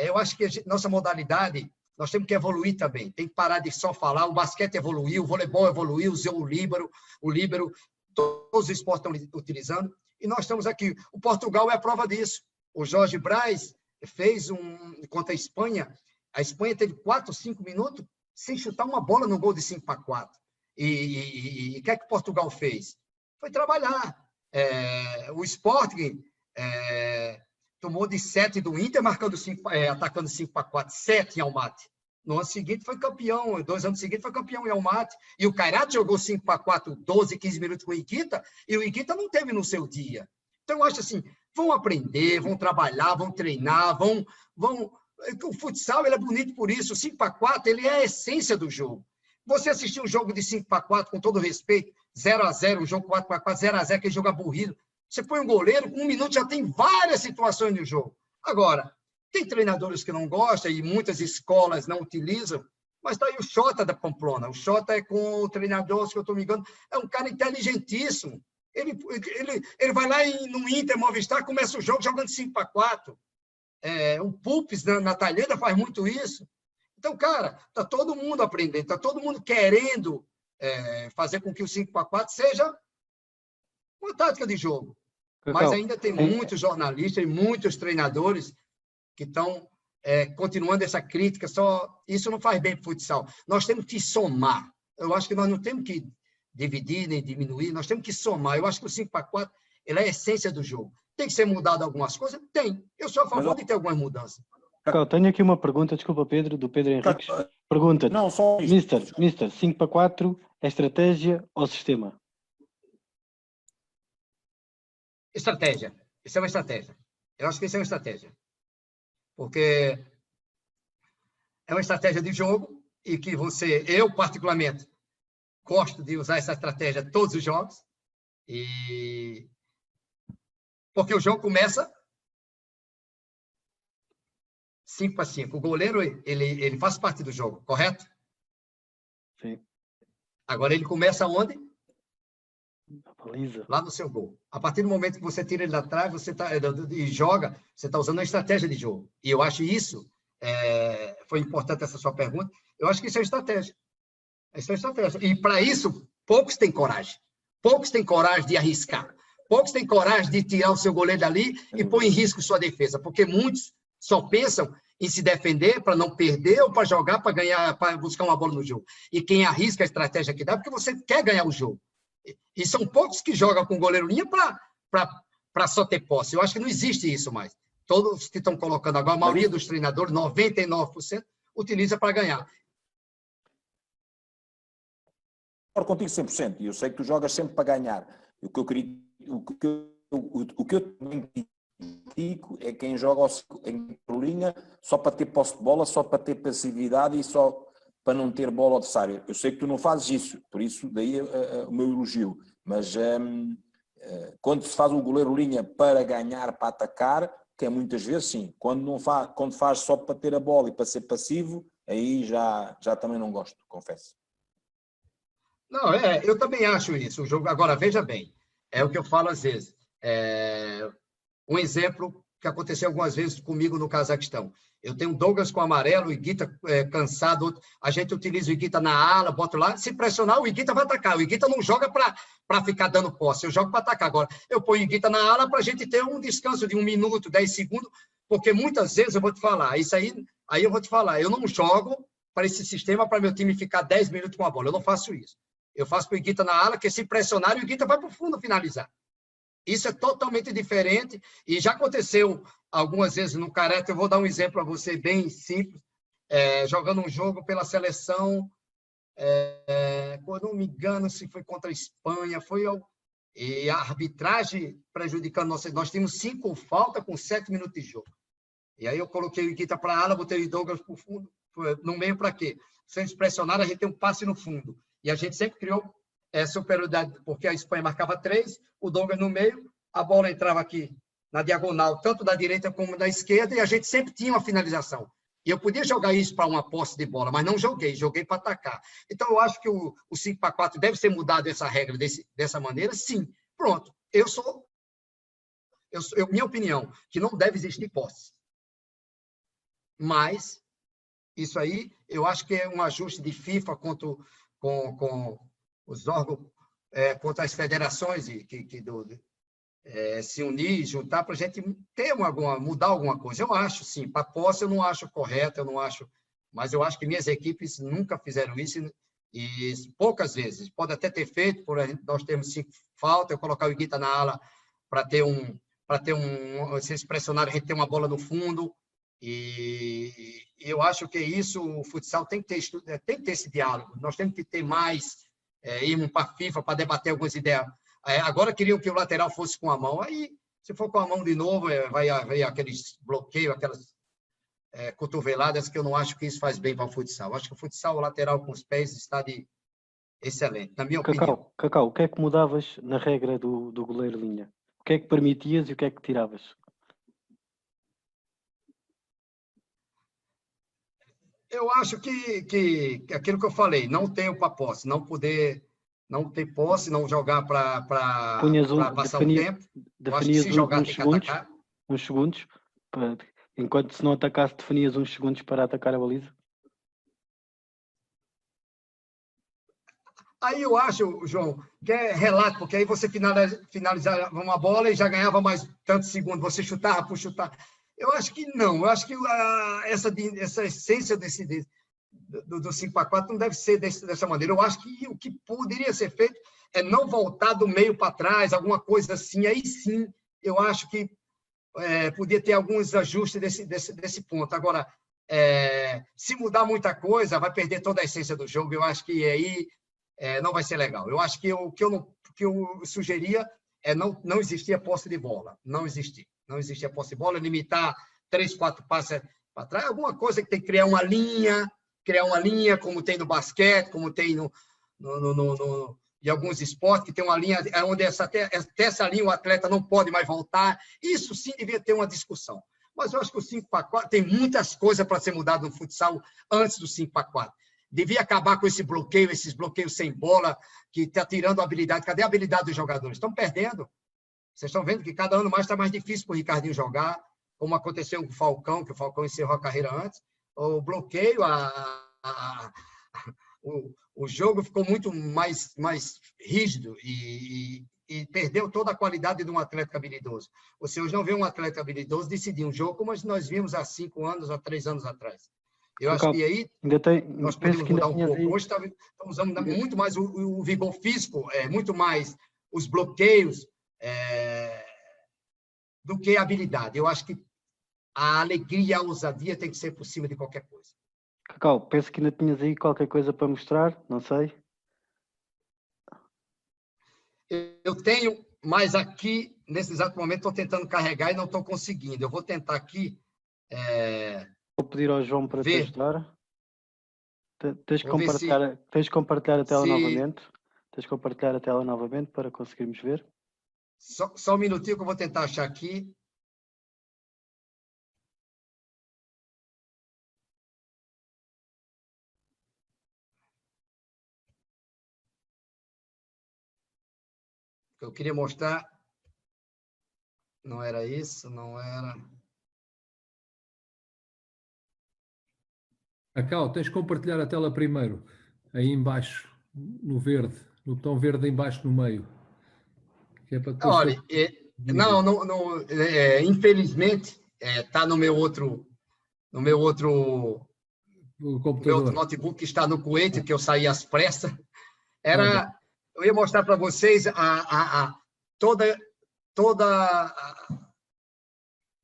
Eu acho que nossa modalidade, nós temos que evoluir também. Tem que parar de só falar. O basquete evoluiu, o voleibol evoluiu, o líbero, todos os esportes estão utilizando. E nós estamos aqui. O Portugal é a prova disso. O Jorge Braz fez contra a Espanha. A Espanha teve 4, 5 minutos sem chutar uma bola no gol de 5-4. E o que é que Portugal fez? Foi trabalhar. O Sporting tomou de 7 do Inter, atacando 5-4, 7 em Almaty. No ano seguinte foi campeão, 2 anos seguintes foi campeão em Almaty. E o Kairat jogou 5-4, 12, 15 minutos com o Higuita, e o Higuita não teve no seu dia. Então, eu acho assim, vão aprender, vão trabalhar, vão treinar, O futsal ele é bonito por isso. O 5-4 ele é a essência do jogo. Você assistiu um jogo de 5-4, com todo respeito, 0-0, um jogo 4-4, 0-0, aquele jogo aburrido. Você põe um goleiro, com 1 minuto já tem várias situações no jogo. Agora, tem treinadores que não gostam e muitas escolas não utilizam, mas está aí o Xota da Pamplona. O Xota é com o treinador, se eu estou me enganando, é um cara inteligentíssimo. Ele vai lá no Inter, Movistar, começa o jogo jogando 5-4. O Pulpes, na Talheda, faz muito isso. Então, cara, está todo mundo aprendendo, está todo mundo querendo fazer com que o 5-4 seja uma tática de jogo. Mas ainda tem muitos jornalistas e muitos treinadores que estão continuando essa crítica. Isso não faz bem para o futsal. Nós temos que somar. Eu acho que nós não temos que dividir nem diminuir, nós temos que somar. Eu acho que o 5-4 ele é a essência do jogo. Tem que ser mudado algumas coisas? Tem. Eu sou a favor de ter algumas mudanças. Tenho aqui uma pergunta, desculpa, Pedro, do Pedro Henriques. Pergunta-te, Não, só isto. Mister, 5-4 é estratégia ou sistema? Estratégia. Isso é uma estratégia. Eu acho que isso é uma estratégia. Porque é uma estratégia de jogo e que eu particularmente, gosto de usar essa estratégia todos os jogos. Porque o jogo começa 5-5. O goleiro, ele faz parte do jogo, correto? Sim. Agora, ele começa onde? Baliza. Lá no seu gol. A partir do momento que você tira ele da trave e joga, você está usando uma estratégia de jogo. E eu acho isso, foi importante essa sua pergunta, eu acho que isso é estratégia. Isso é estratégia. E, para isso, poucos têm coragem. Poucos têm coragem de arriscar. Poucos têm coragem de tirar o seu goleiro dali e pôr em risco sua defesa, porque muitos só pensam em se defender para não perder ou para jogar, para ganhar, para buscar uma bola no jogo. E quem arrisca a estratégia que dá, porque você quer ganhar o jogo. E são poucos que jogam com goleiro linha para só ter posse. Eu acho que não existe isso mais. Todos que estão colocando agora, a maioria dos treinadores, 99%, utiliza para ganhar. Eu contigo 100%, e eu sei que tu jogas sempre para ganhar. O que eu também critico é quem joga em linha só para ter posse de bola, só para ter passividade e só para não ter bola adversária. Eu sei que tu não fazes isso, por isso daí o meu elogio. Mas quando se faz o goleiro linha para ganhar, para atacar, que é muitas vezes sim. Quando faz só para ter a bola e para ser passivo, aí já também não gosto, confesso. Não, eu também acho isso. O jogo, agora, veja bem, é o que eu falo às vezes. Um exemplo que aconteceu algumas vezes comigo no Cazaquistão. Eu tenho Douglas com amarelo, o Higuita cansado, a gente utiliza o Higuita na ala, bota lá, se pressionar, o Higuita vai atacar. O Higuita não joga para ficar dando posse, eu jogo para atacar. Agora, eu ponho o Higuita na ala para a gente ter um descanso de 1 minuto, 10 segundos, porque muitas vezes eu vou te falar, isso aí eu vou te falar, eu não jogo para esse sistema para meu time ficar 10 minutos com a bola, eu não faço isso. Eu faço para o Higuita na ala, que se pressionar, o Higuita vai para o fundo finalizar. Isso é totalmente diferente e já aconteceu algumas vezes no Careca. Eu vou dar um exemplo para você bem simples. Jogando um jogo pela seleção, quando não me engano, se foi contra a Espanha, e a arbitragem prejudicando nós tínhamos 5 faltas com 7 minutos de jogo. E aí eu coloquei o Iguita para a ala, botei o Douglas para o fundo, no meio para quê? Se eles pressionaram, a gente tem um passe no fundo. E a gente sempre criou superioridade, porque a Espanha marcava 3, o Douglas no meio, a bola entrava aqui na diagonal, tanto da direita como da esquerda, e a gente sempre tinha uma finalização. E eu podia jogar isso para uma posse de bola, mas não joguei para atacar. Então, eu acho que o 5-4 deve ser mudado essa regra dessa maneira, sim. Pronto. Minha opinião, que não deve existir posse. Mas, isso aí, eu acho que é um ajuste de FIFA com os órgãos, contra as federações se unir, juntar para a gente mudar alguma coisa. Eu acho, sim. Para posse, eu não acho correto, eu não acho. Mas eu acho que minhas equipes nunca fizeram isso e poucas vezes. Pode até ter feito, nós temos 5 faltas, eu colocar o Iguita na ala para ter se eles pressionarem, a gente ter uma bola no fundo. E eu acho que isso, o futsal tem que ter esse diálogo. Nós temos que ter mais, irmos para a FIFA para debater algumas ideias. Agora queriam que o lateral fosse com a mão. Aí, se for com a mão de novo, vai haver aqueles bloqueios, aquelas cotoveladas, que eu não acho que isso faz bem para o futsal. Eu acho que o futsal, o lateral com os pés, está excelente, na minha opinião. Cacau, o que é que mudavas na regra do goleiro-linha? O que é que permitias e o que é que tiravas? Eu acho que aquilo que eu falei, não ter para posse, não ter posse, não jogar para passar o tempo. Definias se jogar, tem que atacar. Uns segundos, enquanto se não atacasse, definias uns segundos para atacar a baliza? Aí eu acho, João, que é relato, porque aí você finalizava uma bola e já ganhava mais tantos segundos, você chutava por chutar. Eu acho que não, eu acho que essa essência do 5-4 não deve ser dessa maneira. Eu acho que o que poderia ser feito é não voltar do meio para trás, alguma coisa assim. Aí sim, eu acho que podia ter alguns ajustes desse ponto. Agora, se mudar muita coisa, vai perder toda a essência do jogo. Eu acho que aí não vai ser legal. Eu acho que o que eu sugeria é não existir a posse de bola. Não existia a posse de bola, limitar 3, 4 passes para trás, alguma coisa que tem que criar uma linha, como tem no basquete, como tem em alguns esportes, que tem uma linha onde até essa linha o atleta não pode mais voltar. Isso sim devia ter uma discussão. Mas eu acho que o 5-4 tem muitas coisas para ser mudado no futsal antes do 5-4. Devia acabar com esses bloqueios sem bola, que está tirando a habilidade. Cadê a habilidade dos jogadores? Estão perdendo. Vocês estão vendo que cada ano mais está mais difícil para o Ricardinho jogar, como aconteceu com o Falcão, que o Falcão encerrou a carreira antes. O bloqueio, o jogo ficou muito mais rígido e perdeu toda a qualidade de um atleta habilidoso. Você hoje não vê um atleta habilidoso decidir um jogo como nós vimos há 5 anos, há 3 anos atrás. Eu acho que aí nós podemos mudar um pouco. Hoje estamos usando muito mais o vigor físico, muito mais os bloqueios, do que a habilidade. Eu acho que a alegria e a ousadia tem que ser por cima de qualquer coisa. Cacau, penso que ainda tinhas aí qualquer coisa para mostrar, não sei. Eu tenho, mas aqui, nesse exato momento, estou tentando carregar e não estou conseguindo. Eu vou tentar aqui... Vou pedir ao João para te ajudar. Tens de compartilhar a tela novamente. Tens de compartilhar a tela novamente para conseguirmos ver. Só um minutinho que eu vou tentar achar aqui. Eu queria mostrar... Não era isso, não era... Cacau, tens de compartilhar a tela primeiro. Aí embaixo, no verde. No botão verde embaixo no meio. Que é para depois... Olha, infelizmente, está no meu outro notebook, que está no Kuwait, que eu saí às pressas. Eu ia mostrar para vocês toda toda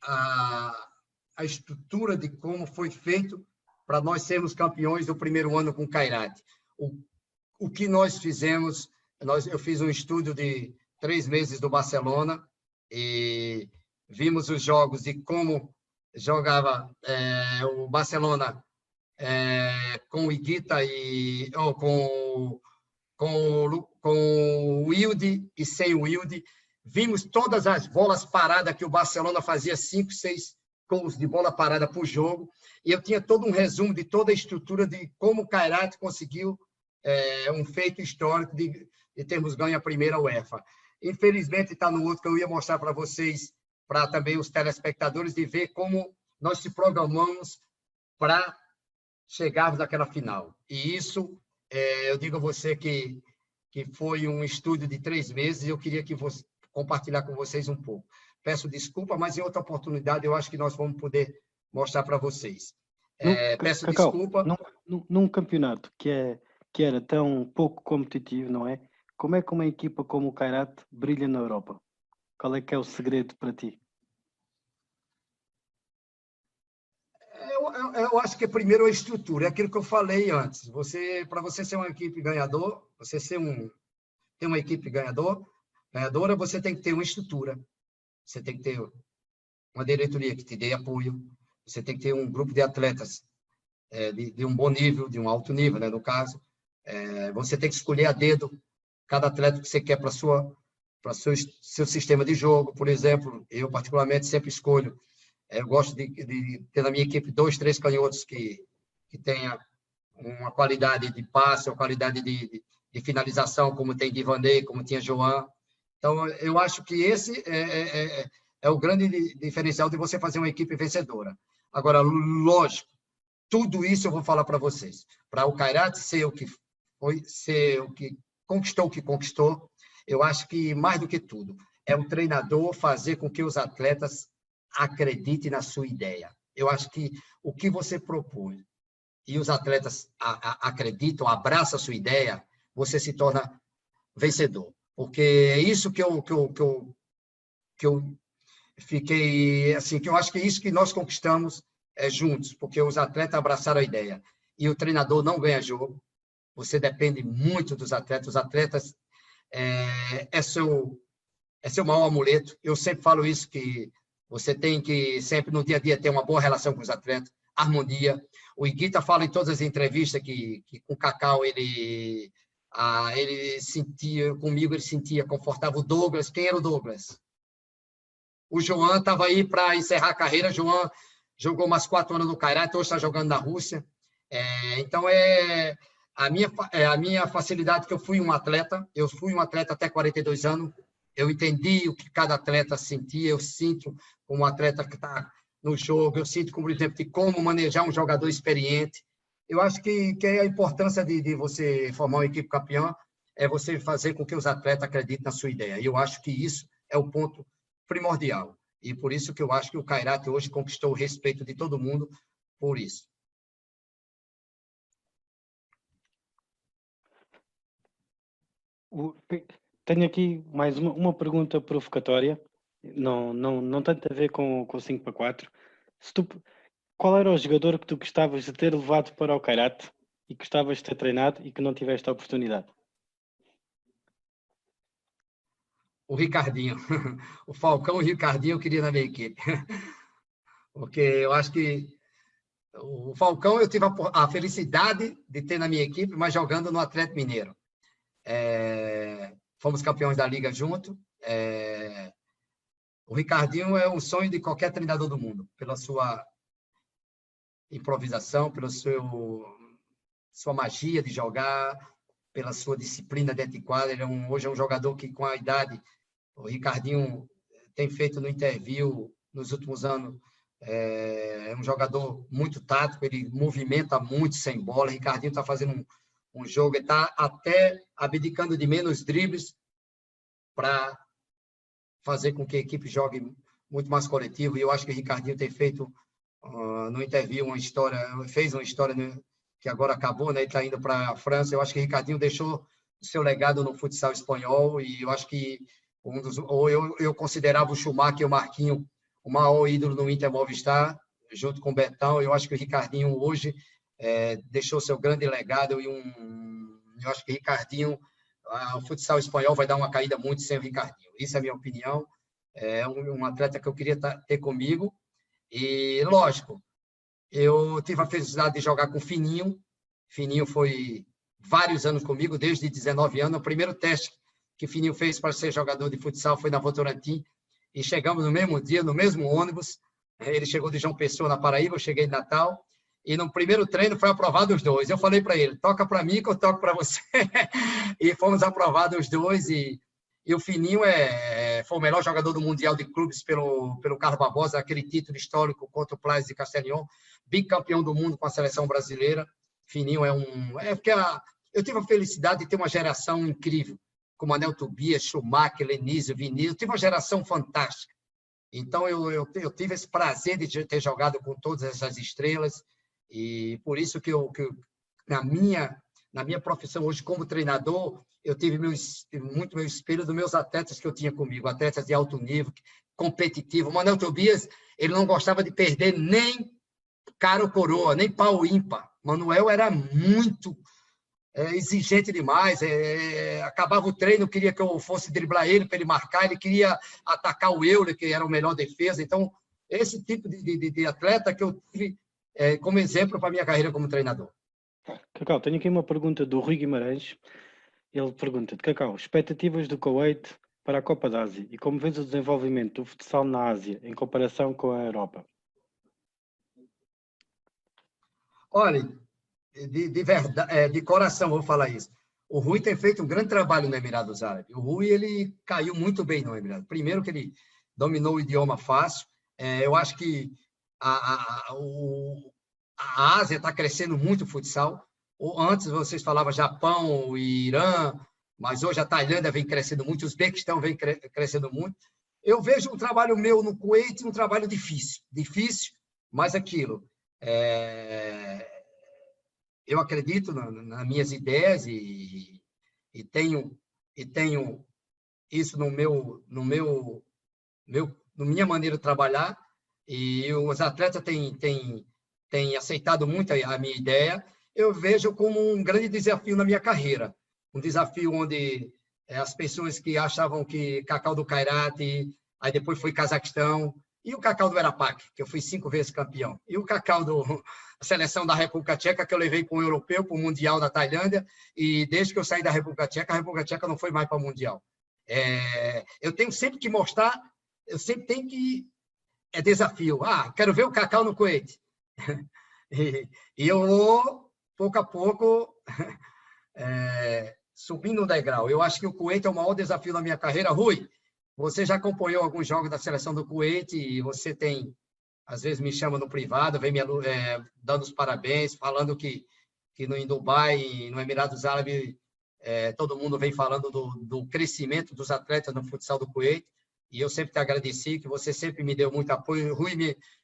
a estrutura de como foi feito para nós sermos campeões do primeiro ano com o Kairat. O que nós fizemos, eu fiz um estudo de 3 meses do Barcelona e vimos os jogos de como jogava o Barcelona com o Higuita ou com o Wilde e sem o Wilde. Vimos todas as bolas paradas que o Barcelona fazia 5, 6 gols de bola parada por jogo. E eu tinha todo um resumo de toda a estrutura de como o Kairat conseguiu um feito histórico de termos ganho a primeira UEFA. Infelizmente, está no outro que eu ia mostrar para vocês, para também os telespectadores, de ver como nós se programamos para chegarmos àquela final. E isso, eu digo a você que foi um estudo de 3 meses e eu queria compartilhar com vocês um pouco. Peço desculpa, mas em outra oportunidade eu acho que nós vamos poder mostrar para vocês. Peço Cacau, desculpa. Num campeonato que era tão pouco competitivo, não é? Como é que uma equipa como o Kairat brilha na Europa? Qual é que é o segredo para ti? Eu acho que primeiro a estrutura, é aquilo que eu falei antes. Para você ser uma equipe ganhador, ter uma equipe ganhadora, você tem que ter uma estrutura. Você tem que ter uma diretoria que te dê apoio. Você tem que ter um grupo de atletas de um bom nível, de um alto nível, né, no caso. Você tem que escolher a dedo cada atleta que você quer para seu sistema de jogo. Por exemplo, eu particularmente sempre escolho. Eu gosto de ter na minha equipe 2, 3 canhotos que tenha uma qualidade de passe, uma qualidade de finalização, como tem Divaney, como tinha João. Então, eu acho que esse é o grande diferencial de você fazer uma equipe vencedora. Agora, lógico, tudo isso eu vou falar para vocês. Para o Kairat ser o que conquistou, eu acho que, mais do que tudo, é o treinador fazer com que os atletas acreditem na sua ideia. Eu acho que o que você propõe e os atletas acreditam, abraçam a sua ideia, você se torna vencedor. Porque é isso que eu fiquei, assim, que eu acho que é isso que nós conquistamos juntos, porque os atletas abraçaram a ideia. E o treinador não ganha jogo, você depende muito dos atletas, os atletas é seu maior amuleto. Eu sempre falo isso, que você tem que sempre no dia a dia ter uma boa relação com os atletas, harmonia. O Higuita fala em todas as entrevistas que com o Cacau ele sentia, comigo ele sentia confortável. O Douglas, quem era o Douglas? O João estava aí para encerrar a carreira. João jogou umas 4 anos no Kairat, hoje está jogando na Rússia. Então, a minha facilidade, que eu fui um atleta até 42 anos, eu entendi o que cada atleta sentia, eu sinto como um atleta que está no jogo, eu sinto, por exemplo, de como manejar um jogador experiente. Eu acho que a importância de você formar uma equipe campeã é você fazer com que os atletas acreditem na sua ideia. E eu acho que isso é o ponto primordial. E por isso que eu acho que o Kairat hoje conquistou o respeito de todo mundo por isso. Tenho aqui mais uma pergunta provocatória, não tanto a ver com o 5-4. Qual era o jogador que tu gostavas de ter levado para o Kairat e que gostavas de ter treinado e que não tiveste a oportunidade? O Ricardinho. O Falcão e o Ricardinho eu queria na minha equipe. Porque eu acho que o Falcão eu tive a felicidade de ter na minha equipe, mas jogando no Atlético Mineiro. Fomos campeões da Liga junto. O Ricardinho é um sonho de qualquer treinador do mundo, pela sua improvisação, pela sua magia de jogar, pela sua disciplina dentro de quadra. Ele hoje é um jogador que, com a idade, o Ricardinho tem feito no Interview nos últimos anos, é um jogador muito tático, ele movimenta muito sem bola. O Ricardinho está fazendo um jogo, ele está até abdicando de menos dribles para fazer com que a equipe jogue muito mais coletivo. E eu acho que o Ricardinho tem feito no Interview fez uma história, né, que agora acabou, né? Ele está indo para a França. Eu acho que o Ricardinho deixou o seu legado no futsal espanhol, e eu acho que ou eu considerava o Schumacher e o Marquinhos o maior ídolo no Inter Movistar, junto com o Betão. Eu acho que o Ricardinho hoje deixou seu grande legado, e eu acho que o Ricardinho, o futsal espanhol vai dar uma caída muito sem o Ricardinho. Isso é a minha opinião. É um atleta que eu queria ter comigo. E, lógico, eu tive a felicidade de jogar com o Fininho. Fininho foi vários anos comigo, desde 19 anos. O primeiro teste que o Fininho fez para ser jogador de futsal foi na Votorantim, e chegamos no mesmo dia, no mesmo ônibus. Ele chegou de João Pessoa, na Paraíba, eu cheguei de Natal, e no primeiro treino foi aprovado os dois. Eu falei para ele, toca para mim que eu toco para você. E fomos aprovados os dois, e o Fininho foi o melhor jogador do Mundial de Clubes pelo Carlos Barbosa, aquele título histórico contra o Plaza de Castellón, bicampeão do mundo com a seleção brasileira. Fininho porque eu tive a felicidade de ter uma geração incrível, como Anel Tobias, Schumacher, Lenísio, Vinícius. Eu tive uma geração fantástica. Então, eu tive esse prazer de ter jogado com todas essas estrelas, e por isso que na minha profissão hoje como treinador, eu tive muito meu espelho dos meus atletas que eu tinha comigo, atletas de alto nível, competitivo. O Manuel Tobias, ele não gostava de perder nem cara ou coroa, nem pau ímpar. Manuel era muito exigente demais, acabava o treino, queria que eu fosse driblar ele para ele marcar, ele queria atacar o Euler, que era o melhor defesa. Então, esse tipo de atleta que eu tive como exemplo para a minha carreira como treinador. Cacau, tenho aqui uma pergunta do Rui Guimarães. Ele pergunta, Cacau, expectativas do Kuwait para a Copa da Ásia e como vês o desenvolvimento do futsal na Ásia em comparação com a Europa? Olha, de verdade, de coração vou falar isso. O Rui tem feito um grande trabalho no Emirados Árabes. O Rui, ele caiu muito bem no Emirados. Primeiro que ele dominou o idioma fácil. Eu acho que a Ásia está crescendo muito o futsal. Antes vocês falavam Japão e Irã, mas hoje a Tailândia vem crescendo muito, o Uzbequistão vem crescendo muito. Eu vejo um trabalho meu no Kuwait um trabalho difícil, mas aquilo. Eu acredito nas minhas ideias e tenho isso na minha maneira de trabalhar, e os atletas têm aceitado muito a minha ideia. Eu vejo como um grande desafio na minha carreira, um desafio onde as pessoas que achavam que Cacau do Kairat, aí depois foi Cazaquistão, e o Cacau do Erapac, que eu fui 5 vezes campeão, e o Cacau da seleção da República Tcheca, que eu levei com o europeu, para o Mundial da Tailândia, e desde que eu saí da República Tcheca, a República Tcheca não foi mais para o Mundial. Eu tenho sempre que mostrar, eu sempre tenho que... É desafio. Quero ver o Cacau no Kuwait. E eu vou, pouco a pouco, subindo o degrau. Eu acho que o Kuwait é o maior desafio da minha carreira. Rui, você já acompanhou alguns jogos da seleção do Kuwait e você tem, às vezes me chama no privado, vem me dando os parabéns, falando que em Dubai, no Emirados Árabes, todo mundo vem falando do crescimento dos atletas no futsal do Kuwait, e eu sempre te agradeci, que você sempre me deu muito apoio. Rui,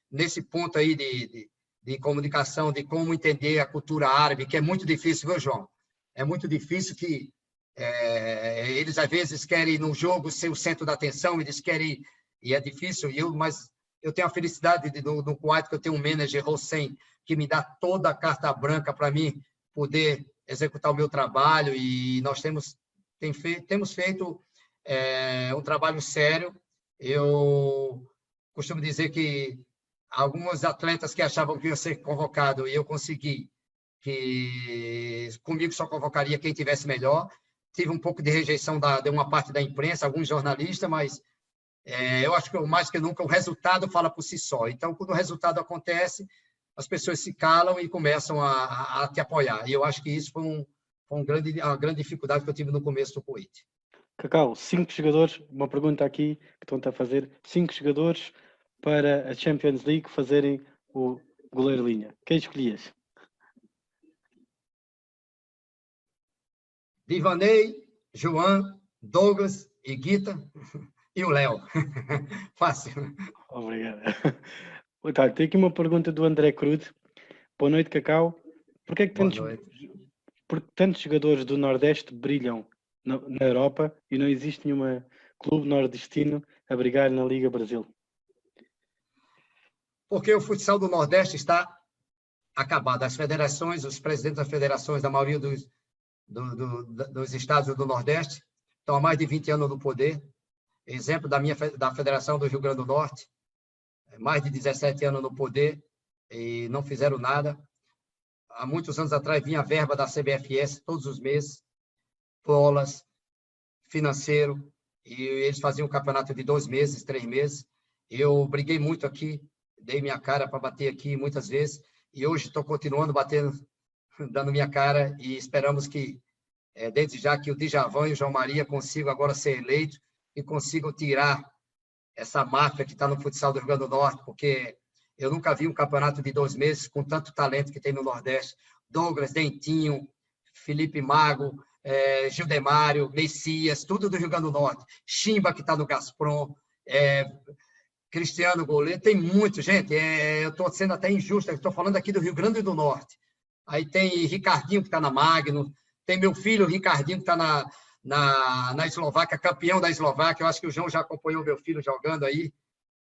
nesse ponto aí de comunicação, de como entender a cultura árabe, que é muito difícil, viu, João? É muito difícil que eles, às vezes, querem, no jogo, ser o centro da atenção, eles querem, e é difícil, mas eu tenho a felicidade no Kuwait, que eu tenho um manager, Hossein, que me dá toda a carta branca para mim poder executar o meu trabalho, e nós temos feito um trabalho sério. Eu costumo dizer que alguns atletas que achavam que ia ser convocado, e eu consegui, que comigo só convocaria quem tivesse melhor. Tive um pouco de rejeição de uma parte da imprensa, alguns jornalistas, mas eu acho que mais que nunca o resultado fala por si só. Então, quando o resultado acontece, as pessoas se calam e começam a te apoiar. E eu acho que isso foi uma grande dificuldade que eu tive no começo do Kuwait. Cacau, 5 jogadores, uma pergunta aqui que estão-te a fazer, 5 jogadores para a Champions League fazerem o goleiro-linha. Quem escolhias? Divanei, João, Douglas e Guita e o Léo. Fácil. Obrigado. Tá, tem aqui uma pergunta do André Cruz. Boa noite, Cacau. Por que tantos jogadores do Nordeste brilham na Europa e não existe nenhuma clube nordestino a brigar na Liga Brasil? Porque o futsal do Nordeste está acabado. As federações, os presidentes das federações da maioria dos estados do Nordeste estão há mais de 20 anos no poder. Exemplo da Federação do Rio Grande do Norte, mais de 17 anos no poder e não fizeram nada. Há muitos anos atrás vinha a verba da CBFS todos os meses, bolas, financeiro, e eles faziam um campeonato de 2 meses, 3 meses. Eu briguei muito aqui, dei minha cara para bater aqui muitas vezes, e hoje estou continuando batendo, dando minha cara, e esperamos que, desde já, que o Djavan e o João Maria consigam agora ser eleitos e consigam tirar essa máfia que está no futsal do Rio Grande do Norte, porque eu nunca vi um campeonato de 2 meses com tanto talento que tem no Nordeste. Douglas, Dentinho, Felipe Mago, Gildemário, Messias, tudo do Rio Grande do Norte. Chimba, que está no Gazprom, Cristiano Goleiro, tem muito, gente. Eu estou sendo até injusto, estou falando aqui do Rio Grande do Norte. Aí tem Ricardinho, que está na Magno, tem meu filho, Ricardinho, que está na Eslováquia, campeão da Eslováquia. Eu acho que o João já acompanhou meu filho jogando aí,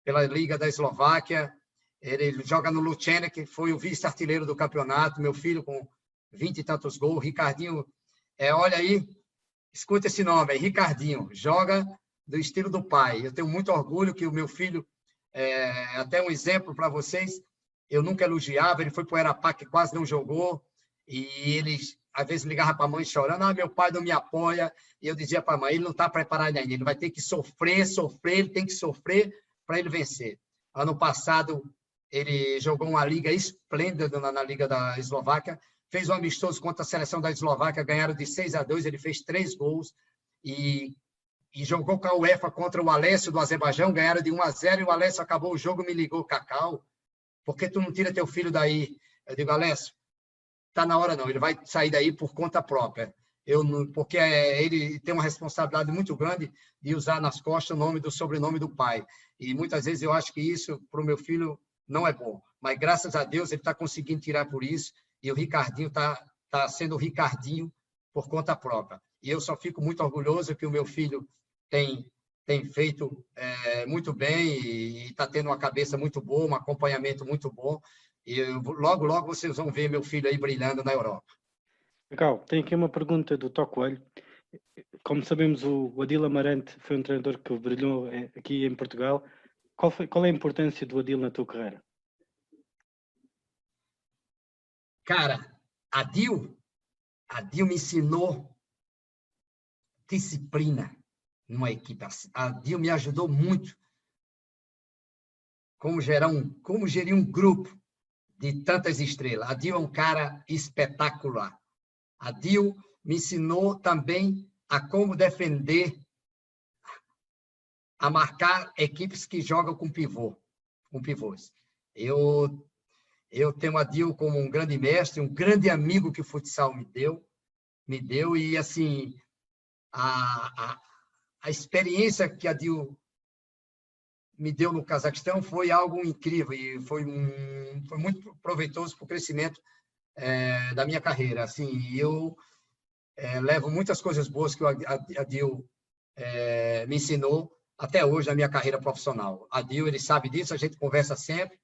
pela Liga da Eslováquia. Ele joga no Lucena, que foi o vice-artilheiro do campeonato. Meu filho com 20 e tantos gols. Ricardinho, olha aí, escuta esse nome, é Ricardinho, joga do estilo do pai. Eu tenho muito orgulho que o meu filho, até um exemplo para vocês, eu nunca elogiava, ele foi para o Erapá, que quase não jogou, e ele, às vezes, ligava para a mãe chorando, meu pai não me apoia, e eu dizia para a mãe, ele não está preparado ainda, ele vai ter que sofrer, ele tem que sofrer para ele vencer. Ano passado, ele jogou uma liga esplêndida na Liga da Eslováquia, fez um amistoso contra a seleção da Eslováquia, ganharam de 6-2, ele fez 3 gols, e jogou com a UEFA contra o Alessio do Azerbaijão, ganharam de 1-0, e o Alessio acabou o jogo, me ligou, Cacau, por que tu não tira teu filho daí? Eu digo, Alessio, está na hora não, ele vai sair daí por conta própria, porque ele tem uma responsabilidade muito grande de usar nas costas o nome do sobrenome do pai, e muitas vezes eu acho que isso, para o meu filho, não é bom, mas graças a Deus ele está conseguindo tirar por isso, e o Ricardinho está sendo o Ricardinho por conta própria. E eu só fico muito orgulhoso que o meu filho tem feito muito bem e está tendo uma cabeça muito boa, um acompanhamento muito bom. E logo, logo vocês vão ver meu filho aí brilhando na Europa. Legal, tem aqui uma pergunta do Tó Coelho. Como sabemos, o Adil Amarante foi um treinador que brilhou aqui em Portugal. Qual é a importância do Adil na tua carreira? Cara, Adil me ensinou disciplina numa equipe. Adil me ajudou muito como gerir um grupo de tantas estrelas. Adil é um cara espetacular. Adil me ensinou também a como defender, a marcar equipes que jogam com pivôs. Eu tenho Adil como um grande mestre, um grande amigo que o futsal me deu e, assim, a experiência que Adil me deu no Cazaquistão foi algo incrível e foi muito proveitoso para o crescimento da minha carreira. Assim, eu levo muitas coisas boas que o Adil me ensinou até hoje na minha carreira profissional. Adil, ele sabe disso, a gente conversa sempre,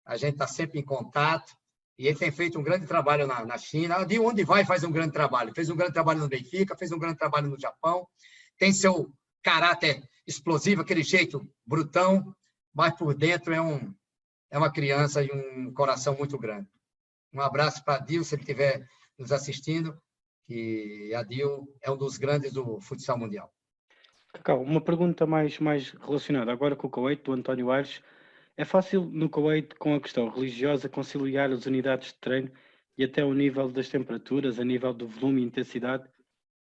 a gente está sempre em contato, e ele tem feito um grande trabalho na China. Adil, onde vai, faz um grande trabalho. Fez um grande trabalho no Benfica, fez um grande trabalho no Japão, tem seu caráter explosivo, aquele jeito brutão, mas por dentro é uma criança e um coração muito grande. Um abraço para Adil, se ele estiver nos assistindo, que Adil é um dos grandes do futsal mundial. Cacau, uma pergunta mais relacionada agora com o Kuwait, do António Aires. É fácil no Kuwait, com a questão religiosa, conciliar as unidades de treino e até o nível das temperaturas, a nível do volume e intensidade?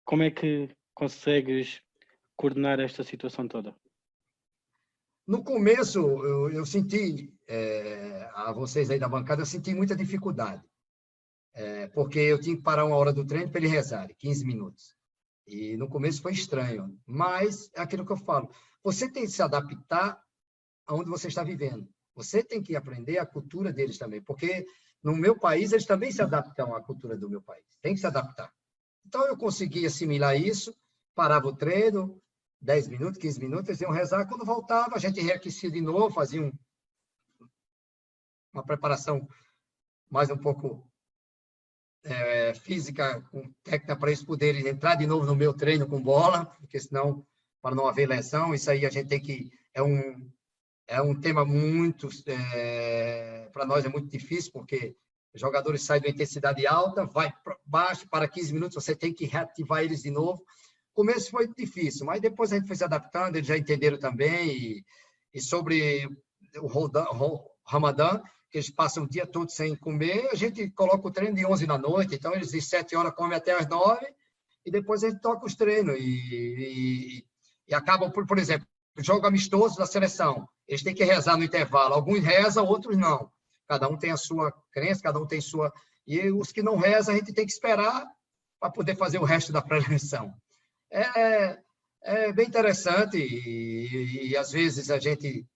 Como é que consegues coordenar esta situação toda? No começo, eu senti, a vocês aí da bancada, eu senti muita dificuldade, porque eu tinha que parar uma hora do treino para ele rezar, 15 minutos. E no começo foi estranho, mas é aquilo que eu falo, você tem que se adaptar aonde você está vivendo. Você tem que aprender a cultura deles também, porque no meu país eles também se adaptam à cultura do meu país. Tem que se adaptar. Então eu consegui assimilar isso, parava o treino, 10 minutos, 15 minutos, eles iam rezar. Quando voltava, a gente reaquecia de novo, fazia uma preparação mais um pouco física, técnica, para eles poderem entrar de novo no meu treino com bola, porque senão, para não haver lesão, isso aí a gente tem que... É um tema muito... para nós é muito difícil, porque os jogadores saem de intensidade alta, vai para baixo, para 15 minutos, você tem que reativar eles de novo. O começo foi difícil, mas depois a gente foi se adaptando, eles já entenderam também. E sobre o Ramadã, que eles passam o dia todo sem comer, a gente coloca o treino de 11 da noite, então eles de 7 horas comem até as 9, e depois a gente toca os treinos. E acabam, por exemplo, jogo amistoso da seleção, eles têm que rezar no intervalo. Alguns rezam, outros não. Cada um tem a sua crença, cada um tem sua... E os que não rezam, a gente tem que esperar para poder fazer o resto da pré-eleição. É bem interessante e às vezes a gente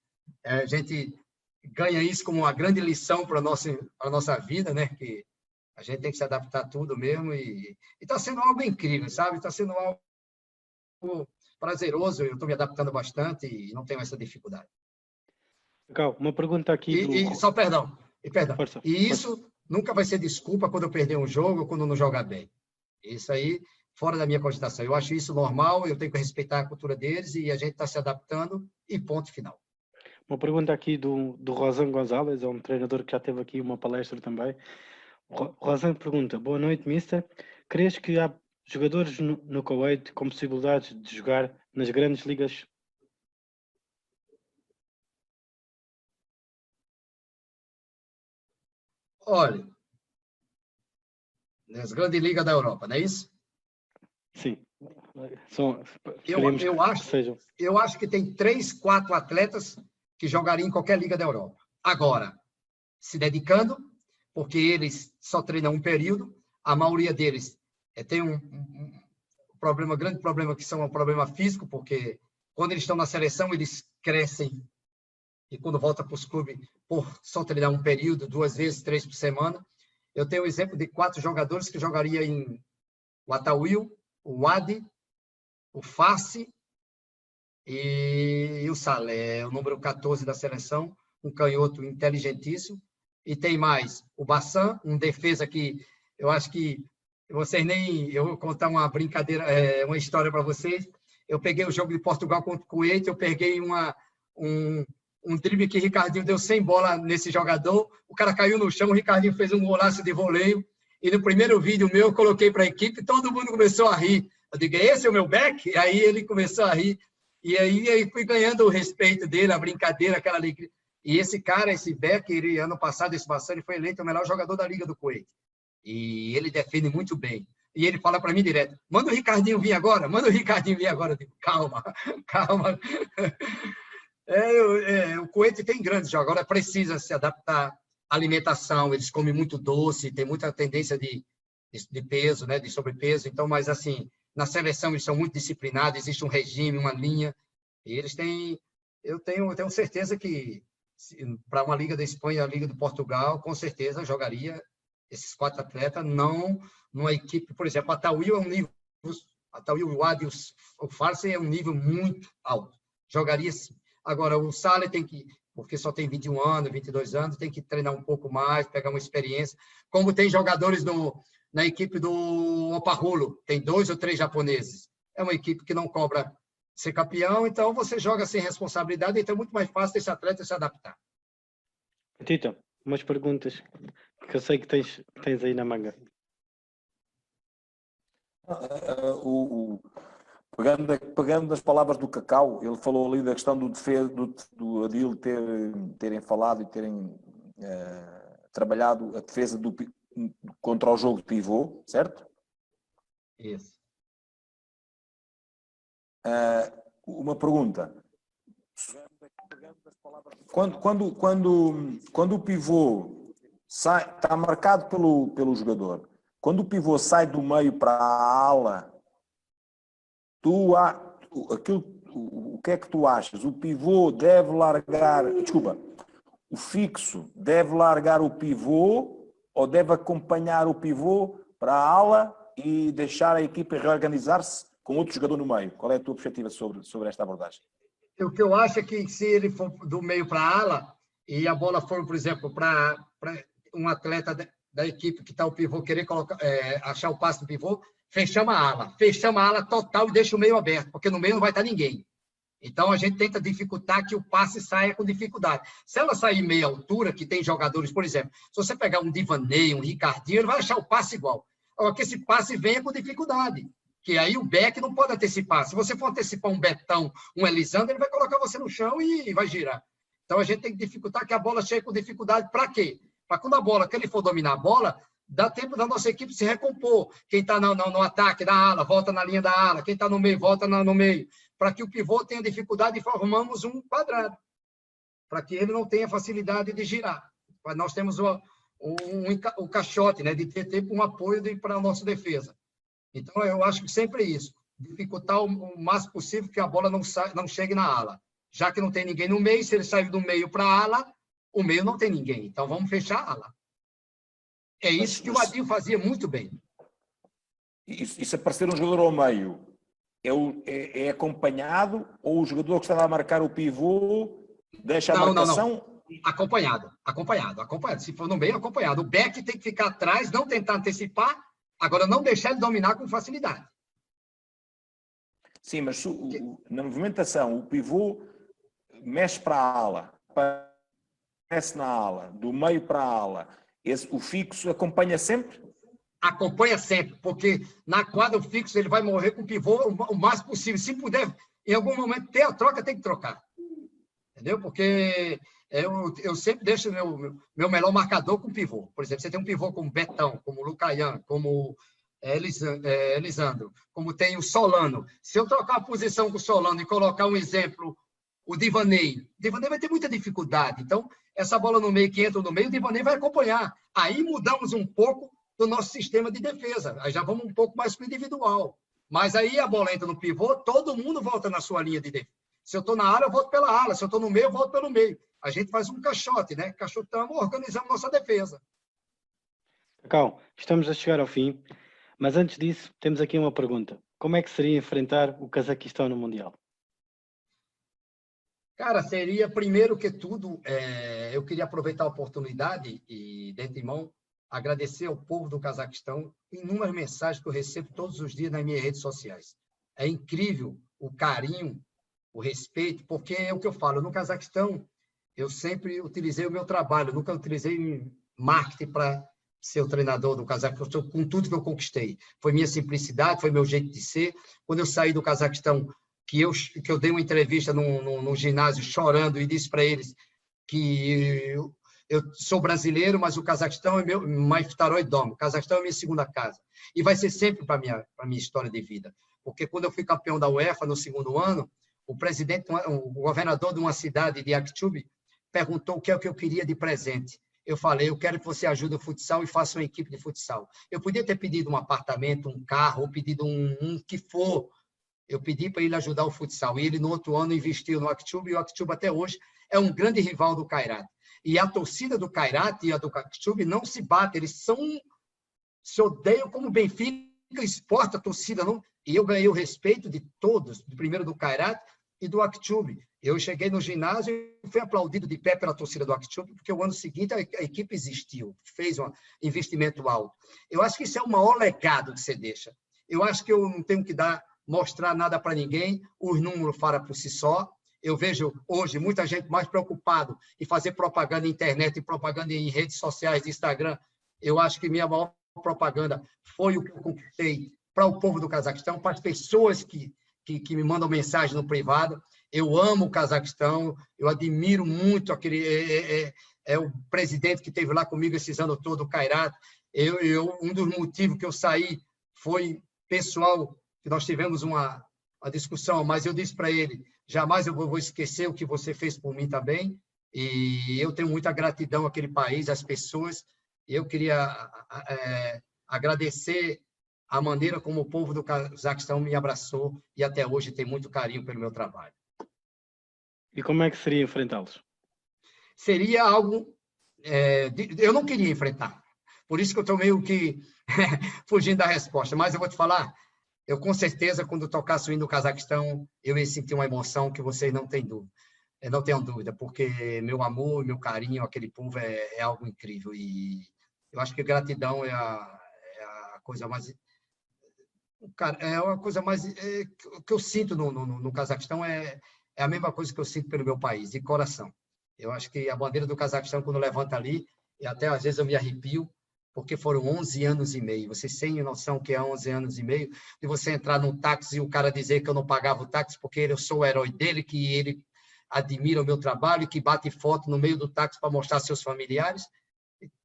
ganha isso como uma grande lição para a nossa vida, né? Que a gente tem que se adaptar a tudo mesmo e está sendo algo incrível, sabe? Está sendo algo prazeroso, eu estou me adaptando bastante e não tenho essa dificuldade. Legal, uma pergunta aqui Só perdão. Força. E isso nunca vai ser desculpa quando eu perder um jogo ou quando não jogar bem. Isso aí, fora da minha cogitação. Eu acho isso normal, eu tenho que respeitar a cultura deles e a gente está se adaptando e ponto final. Uma pergunta aqui do Rosan Gonzalez, é um treinador que já teve aqui uma palestra também. Rosan pergunta: boa noite, mister. Crees que há jogadores no Kuwait com possibilidades de jogar nas grandes ligas? Olha, nas grandes ligas da Europa, não é isso? Sim. Eu acho que tem 3, 4 atletas que jogariam em qualquer liga da Europa. Agora, se dedicando, porque eles só treinam um período, a maioria deles tem um grande problema, que são um problema físico, porque quando eles estão na seleção, eles crescem e quando volta para os clubes, por só treinar um período, 2 vezes, 3 por semana. Eu tenho o exemplo de 4 jogadores que jogariam em o Atawil, o Wadi, o Fassi e o Salé, o número 14 da seleção, um canhoto inteligentíssimo. E tem mais o Bassan, um defesa que eu acho que vocês nem... Eu vou contar uma brincadeira, uma história para vocês. Eu peguei o jogo de Portugal contra o Kuwait, eu peguei um drible que o Ricardinho deu sem bola nesse jogador, o cara caiu no chão, o Ricardinho fez um golaço de voleio, e no primeiro vídeo meu, eu coloquei para a equipe, todo mundo começou a rir. Eu digo, esse é o meu back? E aí ele começou a rir, e aí fui ganhando o respeito dele, a brincadeira, aquela alegria. E esse cara, esse back, ele, ano passado, esse Bassan, ele foi eleito o melhor jogador da Liga do Kuwait. E ele defende muito bem. E ele fala para mim direto, manda o Ricardinho vir agora, manda o Ricardinho vir agora. Eu digo, calma, calma. O Kuwait tem grandes jogos, agora precisa se adaptar à alimentação, eles comem muito doce, tem muita tendência de peso, né, de sobrepeso, então, mas assim, na seleção eles são muito disciplinados, existe um regime, uma linha, e eles têm, eu tenho certeza que para uma Liga da Espanha, a Liga do Portugal, com certeza jogaria esses 4 atletas, não numa equipe, por exemplo, a Tawil é um nível, a Tawil, o Wadi, o Farsi é um nível muito alto, jogaria sim. Agora, o Saleh tem que, porque só tem 21 anos, 22 anos, tem que treinar um pouco mais, pegar uma experiência. Como tem jogadores na equipe do Oparrulo, tem 2 ou 3 japoneses. É uma equipe que não cobra ser campeão, então você joga sem responsabilidade, então é muito mais fácil esse atleta se adaptar. Tito, umas perguntas que eu sei que tens aí na manga. Pegando nas palavras do Cacau, ele falou ali da questão do Adil terem falado e terem trabalhado a defesa contra o jogo de pivô, certo? Isso. Uma pergunta. Quando o pivô está marcado pelo jogador, quando o pivô sai do meio para a ala, o que é que tu achas? O pivô deve largar... Desculpa. O fixo deve largar o pivô ou deve acompanhar o pivô para a ala e deixar a equipa reorganizar-se com outro jogador no meio. Qual é a tua perspectiva sobre esta abordagem? O que eu acho é que se ele for do meio para a ala e a bola for, por exemplo, para um atleta da equipe que está o pivô querer achar o passe do pivô, fechamos a ala total e deixa o meio aberto, porque no meio não vai estar ninguém. Então, a gente tenta dificultar que o passe saia com dificuldade. Se ela sair meia altura, que tem jogadores, por exemplo, se você pegar um Divanei, um Ricardinho, ele vai achar o passe igual. Agora, que esse passe venha com dificuldade, que aí o Beck não pode antecipar. Se você for antecipar um Betão, um Elisandro, ele vai colocar você no chão e vai girar. Então, a gente tem que dificultar que a bola chegue com dificuldade. Para quê? Para quando que ele for dominar a bola, dá tempo da nossa equipe se recompor. Quem está no ataque, na ala, volta na linha da ala. Quem está no meio, volta no meio. Para que o pivô tenha dificuldade, formamos um quadrado. Para que ele não tenha facilidade de girar. Nós temos o caixote, né, de ter tempo um apoio para a nossa defesa. Então, eu acho que sempre é isso. Dificultar o máximo possível que a bola não chegue na ala. Já que não tem ninguém no meio, se ele sair do meio para a ala, o meio não tem ninguém. Então, vamos fechar a ala. É isso que o Adil fazia muito bem. E se aparecer um jogador ao meio, é acompanhado ou o jogador que estava a marcar o pivô deixa a marcação? Não. Acompanhado. Se for no meio, acompanhado. O Beck tem que ficar atrás, não tentar antecipar, agora não deixar ele dominar com facilidade. Sim, mas na movimentação, o pivô mexe para a ala, aparece na ala, do meio para a ala. O fixo acompanha sempre? Acompanha sempre, porque na quadra o fixo ele vai morrer com o pivô o mais possível. Se puder, em algum momento, ter a troca, tem que trocar. Entendeu? Porque eu sempre deixo meu melhor marcador com o pivô. Por exemplo, você tem um pivô como Betão, como Lucaian, como Elisandro, como tem o Solano. Se eu trocar a posição com o Solano e colocar um exemplo, o Divanei vai ter muita dificuldade. Então, essa bola no meio que entra no meio, o Divanei vai acompanhar. Aí mudamos um pouco do nosso sistema de defesa. Aí já vamos um pouco mais para o individual. Mas aí a bola entra no pivô, todo mundo volta na sua linha de defesa. Se eu estou na ala, eu volto pela ala. Se eu estou no meio, eu volto pelo meio. A gente faz um caixote, né? Caixotamos, organizamos nossa defesa. Cacau, estamos a chegar ao fim, mas antes disso, temos aqui uma pergunta. Como é que seria enfrentar o Cazaquistão no Mundial? Cara, seria, primeiro que tudo, eu queria aproveitar a oportunidade e, de antemão, agradecer ao povo do Cazaquistão inúmeras mensagens que eu recebo todos os dias nas minhas redes sociais. É incrível o carinho, o respeito, porque é o que eu falo, no Cazaquistão, eu sempre utilizei o meu trabalho, nunca utilizei marketing para ser o treinador do Cazaquistão, com tudo que eu conquistei. Foi minha simplicidade, foi meu jeito de ser. Quando eu saí do Cazaquistão, que eu dei uma entrevista no ginásio chorando e disse para eles que eu sou brasileiro, mas o Cazaquistão é meu Maiftaroi Dom. O Cazaquistão é minha segunda casa. E vai ser sempre para a minha história de vida. Porque quando eu fui campeão da UEFA no segundo ano, o governador de uma cidade de Akhtub perguntou o que é o que eu queria de presente. Eu falei, eu quero que você ajude o futsal e faça uma equipe de futsal. Eu podia ter pedido um apartamento, um carro, ou pedido um que for. Eu pedi para ele ajudar o futsal. E ele, no outro ano, investiu no Akhtub, e o Akhtub, até hoje, é um grande rival do Kairat. E a torcida do Kairat e a do Akhtub não se batem, eles se odeiam como o Benfica exporta a torcida. Não? E eu ganhei o respeito de todos, primeiro do Kairat e do Akhtub. Eu cheguei no ginásio e fui aplaudido de pé pela torcida do Akhtub, porque o ano seguinte a equipe existiu, fez um investimento alto. Eu acho que isso é o maior legado que você deixa. Eu acho que eu não tenho que mostrar nada para ninguém, os números falam por si só. Eu vejo hoje muita gente mais preocupada em fazer propaganda na internet e propaganda em redes sociais, de Instagram. Eu acho que minha maior propaganda foi o que eu conquistei para o povo do Cazaquistão, para as pessoas que me mandam mensagem no privado. Eu amo o Cazaquistão, eu admiro muito aquele... o presidente que esteve lá comigo esses anos todos, o Kairat. Um dos motivos que eu saí foi pessoal, que nós tivemos uma discussão, mas eu disse para ele, jamais eu vou esquecer o que você fez por mim também, e eu tenho muita gratidão àquele país, às pessoas, e eu queria agradecer a maneira como o povo do Cazaquistão me abraçou, e até hoje tem muito carinho pelo meu trabalho. E como é que seria enfrentá-los? Seria algo... eu não queria enfrentar, por isso que eu estou meio que fugindo da resposta, mas eu vou te falar, eu com certeza, quando tocasse o hino do Cazaquistão, eu ia sentir uma emoção que vocês não têm dúvida. Não tenham dúvida, porque meu amor, meu carinho, aquele povo é algo incrível. E eu acho que gratidão é a coisa mais... Cara, é uma coisa mais... que eu sinto no Cazaquistão é a mesma coisa que eu sinto pelo meu país, de coração. Eu acho que a bandeira do Cazaquistão, quando levanta ali, e até às vezes eu me arrepio, porque foram 11 anos e meio. Vocês têm noção que é 11 anos e meio de você entrar num táxi e o cara dizer que eu não pagava o táxi porque eu sou o herói dele, que ele admira o meu trabalho, que bate foto no meio do táxi para mostrar seus familiares.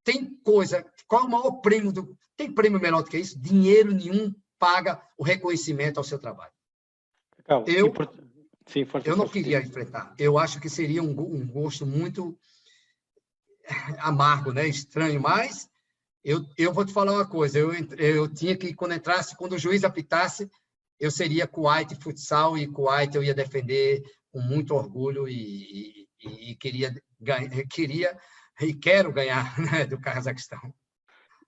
Tem coisa... Qual é o maior prêmio? Tem prêmio menor do que isso? Dinheiro nenhum paga o reconhecimento ao seu trabalho. Cacau, Sim, eu não queria enfrentar. Eu acho que seria um gosto muito amargo, né? Estranho, mas eu vou te falar uma coisa. Eu tinha que, quando o juiz apitasse, eu seria Kuwait futsal, e Kuwait eu ia defender com muito orgulho e queria e quero ganhar, né, do Cazaquistão.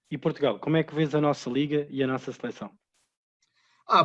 E Portugal, como é que vês a nossa liga e a nossa seleção?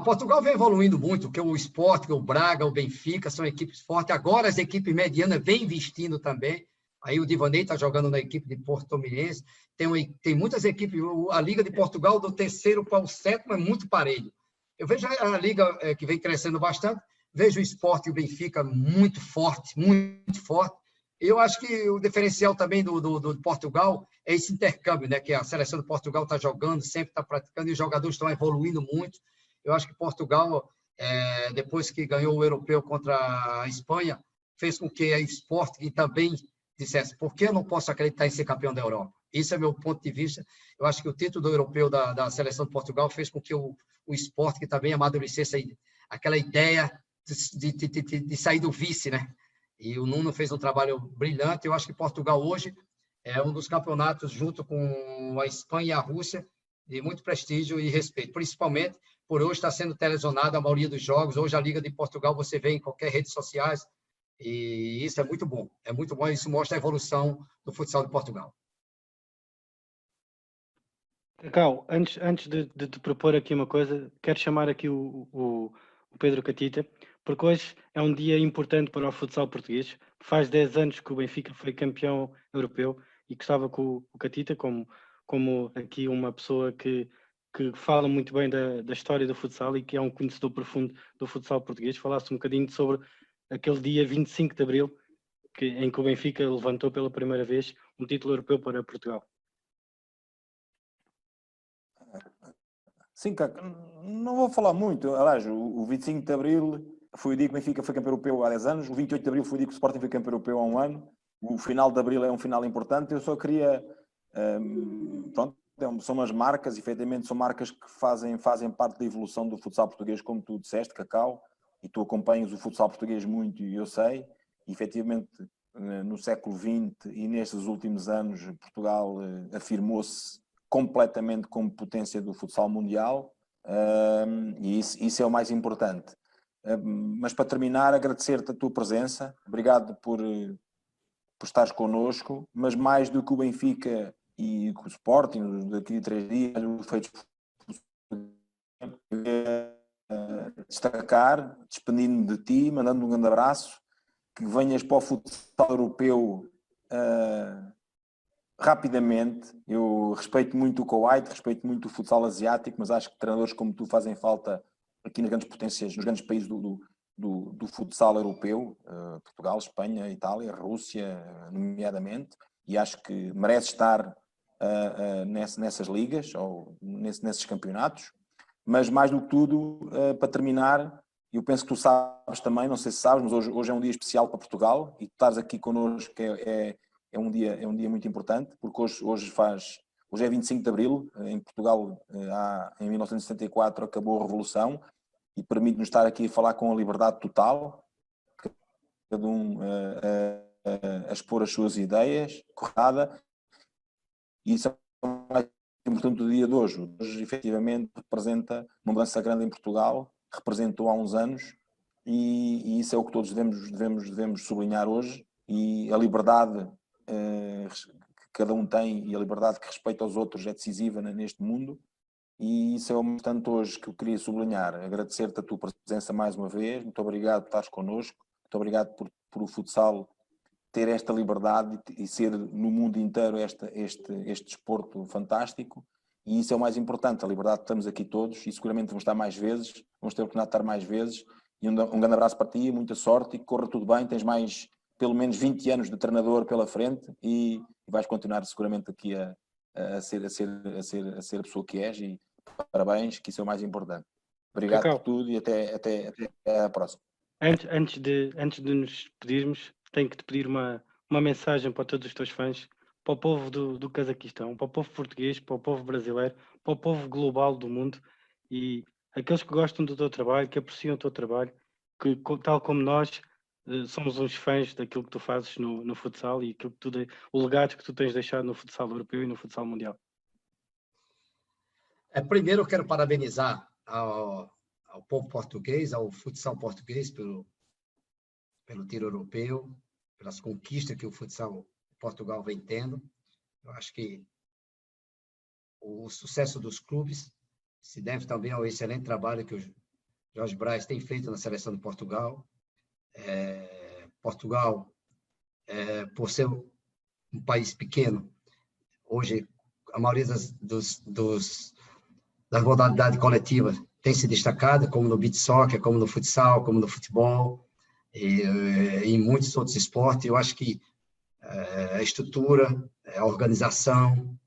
Portugal vem evoluindo muito, porque o Sport, o Braga, o Benfica são equipes fortes. Agora as equipes medianas vêm investindo também. Aí o Divanei está jogando na equipe de Portimonense. Tem muitas equipes. A Liga de Portugal, do terceiro para o sétimo, é muito parelho. Eu vejo a Liga que vem crescendo bastante. Vejo o Sport e o Benfica muito forte, muito forte. Eu acho que o diferencial também do Portugal é esse intercâmbio, né? Que a seleção do Portugal está jogando, sempre está praticando, e os jogadores estão evoluindo muito. Eu acho que Portugal, depois que ganhou o europeu contra a Espanha, fez com que a Sport também dissesse: por que eu não posso acreditar em ser campeão da Europa? Esse é meu ponto de vista. Eu acho que o título do europeu da seleção de Portugal fez com que o Sport também amadurecesse aquela ideia de sair do vice, né? E o Nuno fez um trabalho brilhante. Eu acho que Portugal hoje é um dos campeonatos, junto com a Espanha e a Rússia, de muito prestígio e respeito, principalmente por hoje estar sendo televisionado a maioria dos jogos. Hoje a Liga de Portugal você vê em qualquer rede sociais, e isso é muito bom. É muito bom, isso mostra a evolução do futsal de Portugal. Cacau, antes de te propor aqui uma coisa, quero chamar aqui o Pedro Catita, porque hoje é um dia importante para o futsal português. Faz 10 anos que o Benfica foi campeão europeu, e gostava que o Catita, como aqui uma pessoa que fala muito bem da história do futsal e que é um conhecedor profundo do futsal português, falasse um bocadinho sobre aquele dia 25 de Abril, em que o Benfica levantou pela primeira vez um título europeu para Portugal. Sim, não vou falar muito. Aliás, o 25 de Abril foi o dia que o Benfica foi campeão europeu há 10 anos. O 28 de Abril foi o dia que o Sporting foi campeão europeu há um ano. O final de Abril é um final importante. Eu só queria... pronto, são umas marcas, efetivamente, são marcas que fazem parte da evolução do futsal português, como tu disseste, Cacau, e tu acompanhas o futsal português muito, e eu sei. E, efetivamente, no século XX e nestes últimos anos, Portugal afirmou-se completamente como potência do futsal mundial, e isso é o mais importante. Mas para terminar, agradecer-te a tua presença, obrigado por estares connosco, mas mais do que o Benfica e o Sporting, daqui a 3 dias, os feitos destacar, despedindo-me de ti, mandando um grande abraço, que venhas para o futsal europeu rapidamente. Eu respeito muito o Kuwait, respeito muito o futsal asiático, mas acho que treinadores como tu fazem falta aqui nas grandes potências, nos grandes países do futsal europeu, Portugal, Espanha, Itália, Rússia, nomeadamente, e acho que merece estar nessas ligas ou nesses campeonatos. Mas mais do que tudo, para terminar, eu penso que tu sabes também, não sei se sabes, mas hoje é um dia especial para Portugal, e tu estás aqui connosco, é um dia muito importante, porque hoje é 25 de Abril, em Portugal, em 1974 acabou a Revolução, e permite-nos estar aqui a falar com a liberdade total, cada um a expor as suas ideias, correta, e isso é o mais importante do dia de hoje. Hoje, efetivamente, representa uma mudança grande em Portugal, representou há uns anos, e isso é o que todos devemos sublinhar hoje, e a liberdade que cada um tem e a liberdade que respeita aos outros é decisiva neste mundo, E isso é o importante hoje que eu queria sublinhar. Agradecer-te a tua presença mais uma vez. Muito obrigado por estares connosco. Muito obrigado por o futsal ter esta liberdade e ser no mundo inteiro este desporto fantástico. E isso é o mais importante, a liberdade. Estamos aqui todos e seguramente vamos estar mais vezes, vamos ter a oportunidade de estar mais vezes. E um grande abraço para ti, muita sorte e que corra tudo bem. Tens mais pelo menos 20 anos de treinador pela frente e vais continuar seguramente aqui a ser a pessoa que és, e parabéns, que isso é o mais importante. Obrigado Cacau, por tudo e até a próxima. antes de nos despedirmos, tenho que te pedir uma mensagem para todos os teus fãs, para o povo do Cazaquistão, para o povo português, para o povo brasileiro, para o povo global do mundo e aqueles que gostam do teu trabalho, que apreciam o teu trabalho, que tal como nós somos uns fãs daquilo que tu fazes no futsal e aquilo que o legado que tu tens deixado no futsal europeu e no futsal mundial. Primeiro, eu quero parabenizar ao povo português, ao futsal português, pelo tiro europeu, pelas conquistas que o futsal Portugal vem tendo. Eu acho que o sucesso dos clubes se deve também ao excelente trabalho que o Jorge Braz tem feito na seleção de Portugal. Portugal, por ser um país pequeno, hoje a maioria das modalidades coletivas tem se destacado, como no beach soccer, como no futsal, como no futebol, e em muitos outros esportes. Eu acho que a estrutura, a organização,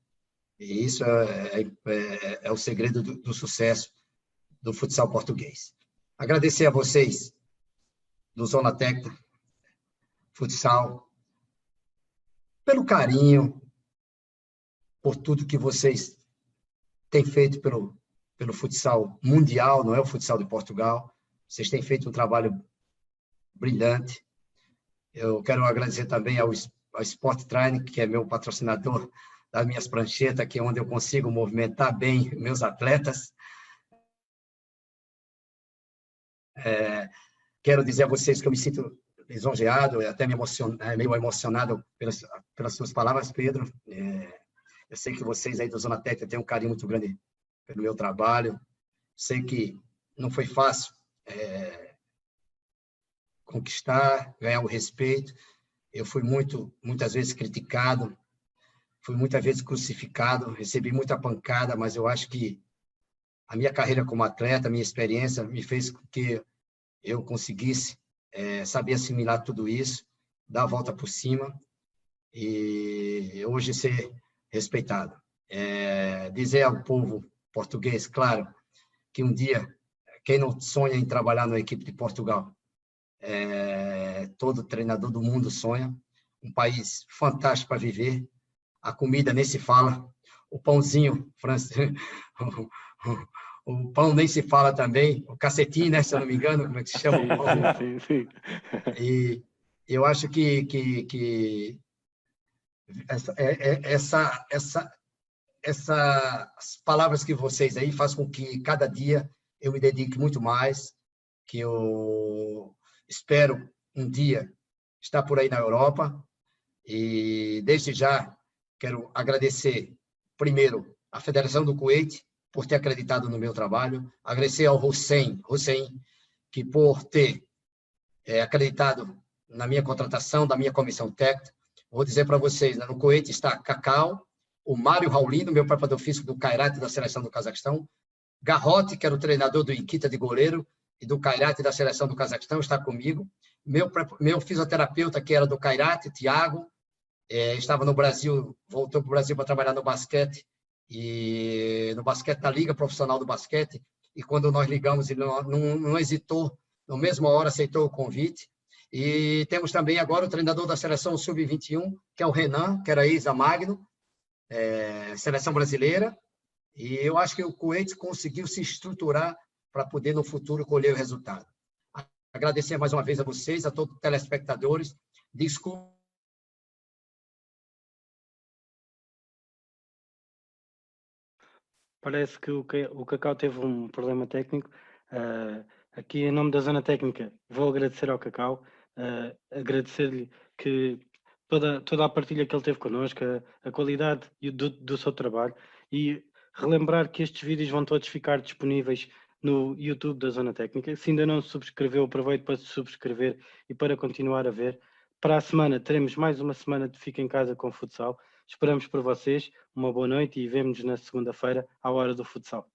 e isso é o segredo do sucesso do futsal português. Agradecer a vocês do Zona Tecta Futsal pelo carinho, por tudo que vocês têm feito pelo futsal mundial, não é o futsal de Portugal. Vocês têm feito um trabalho brilhante. Eu quero agradecer também ao Sport Training, que é meu patrocinador das minhas pranchetas, que é onde eu consigo movimentar bem meus atletas. Quero dizer a vocês que eu me sinto lisonjeado, até meio emocionado pelas suas palavras, Pedro. Eu sei que vocês aí do Zona Tecta têm um carinho muito grande pelo meu trabalho. Sei que não foi fácil conquistar, ganhar o respeito. Eu fui muitas vezes criticado, fui muitas vezes crucificado, recebi muita pancada, mas eu acho que a minha carreira como atleta, a minha experiência, me fez com que eu conseguisse saber assimilar tudo isso, dar a volta por cima e hoje ser respeitado. Dizer ao povo português, claro, que um dia, quem não sonha em trabalhar na equipe de Portugal, todo treinador do mundo sonha, um país fantástico para viver, a comida nem se fala, o pãozinho francês, o pão nem se fala também, o cacetinho, né, se eu não me engano, como é que se chama? Sim. E eu acho que essas palavras que vocês aí fazem com que cada dia eu me dedique muito mais, que eu espero um dia estar por aí na Europa. E desde já quero agradecer primeiro à Federação do Kuwait por ter acreditado no meu trabalho, agradecer ao Hussein, que por ter acreditado na minha contratação, da minha comissão técnica. Vou dizer para vocês, no Kuwait está Cacau, o Mário Raulino, meu preparador físico do Kairat da seleção do Cazaquistão, Garrote, que era o treinador do Iquita de goleiro e do Kairat da seleção do Cazaquistão, está comigo. Meu fisioterapeuta, que era do Kairat, Thiago, estava no Brasil, voltou para o Brasil para trabalhar no basquete, e no basquete da Liga Profissional do Basquete, e quando nós ligamos, ele não hesitou, na mesma hora aceitou o convite. E temos também agora o treinador da seleção Sub-21, que é o Renan, que era ex-Amagno, seleção brasileira, e eu acho que o Kuwait conseguiu se estruturar para poder, no futuro, colher o resultado. Agradecer mais uma vez a vocês, a todos os telespectadores. Desculpa. Parece que o Cacau teve um problema técnico. Aqui, em nome da Zona Técnica, vou agradecer ao Cacau, agradecer-lhe que toda a partilha que ele teve connosco, a qualidade do seu trabalho, e Relembrar que estes vídeos vão todos ficar disponíveis no YouTube da Zona Técnica. Se ainda não se subscreveu, aproveite para se subscrever e para continuar a ver. Para a semana teremos mais uma semana de Fica em Casa com Futsal. Esperamos por vocês. Uma boa noite e vemo-nos na segunda-feira à hora do futsal.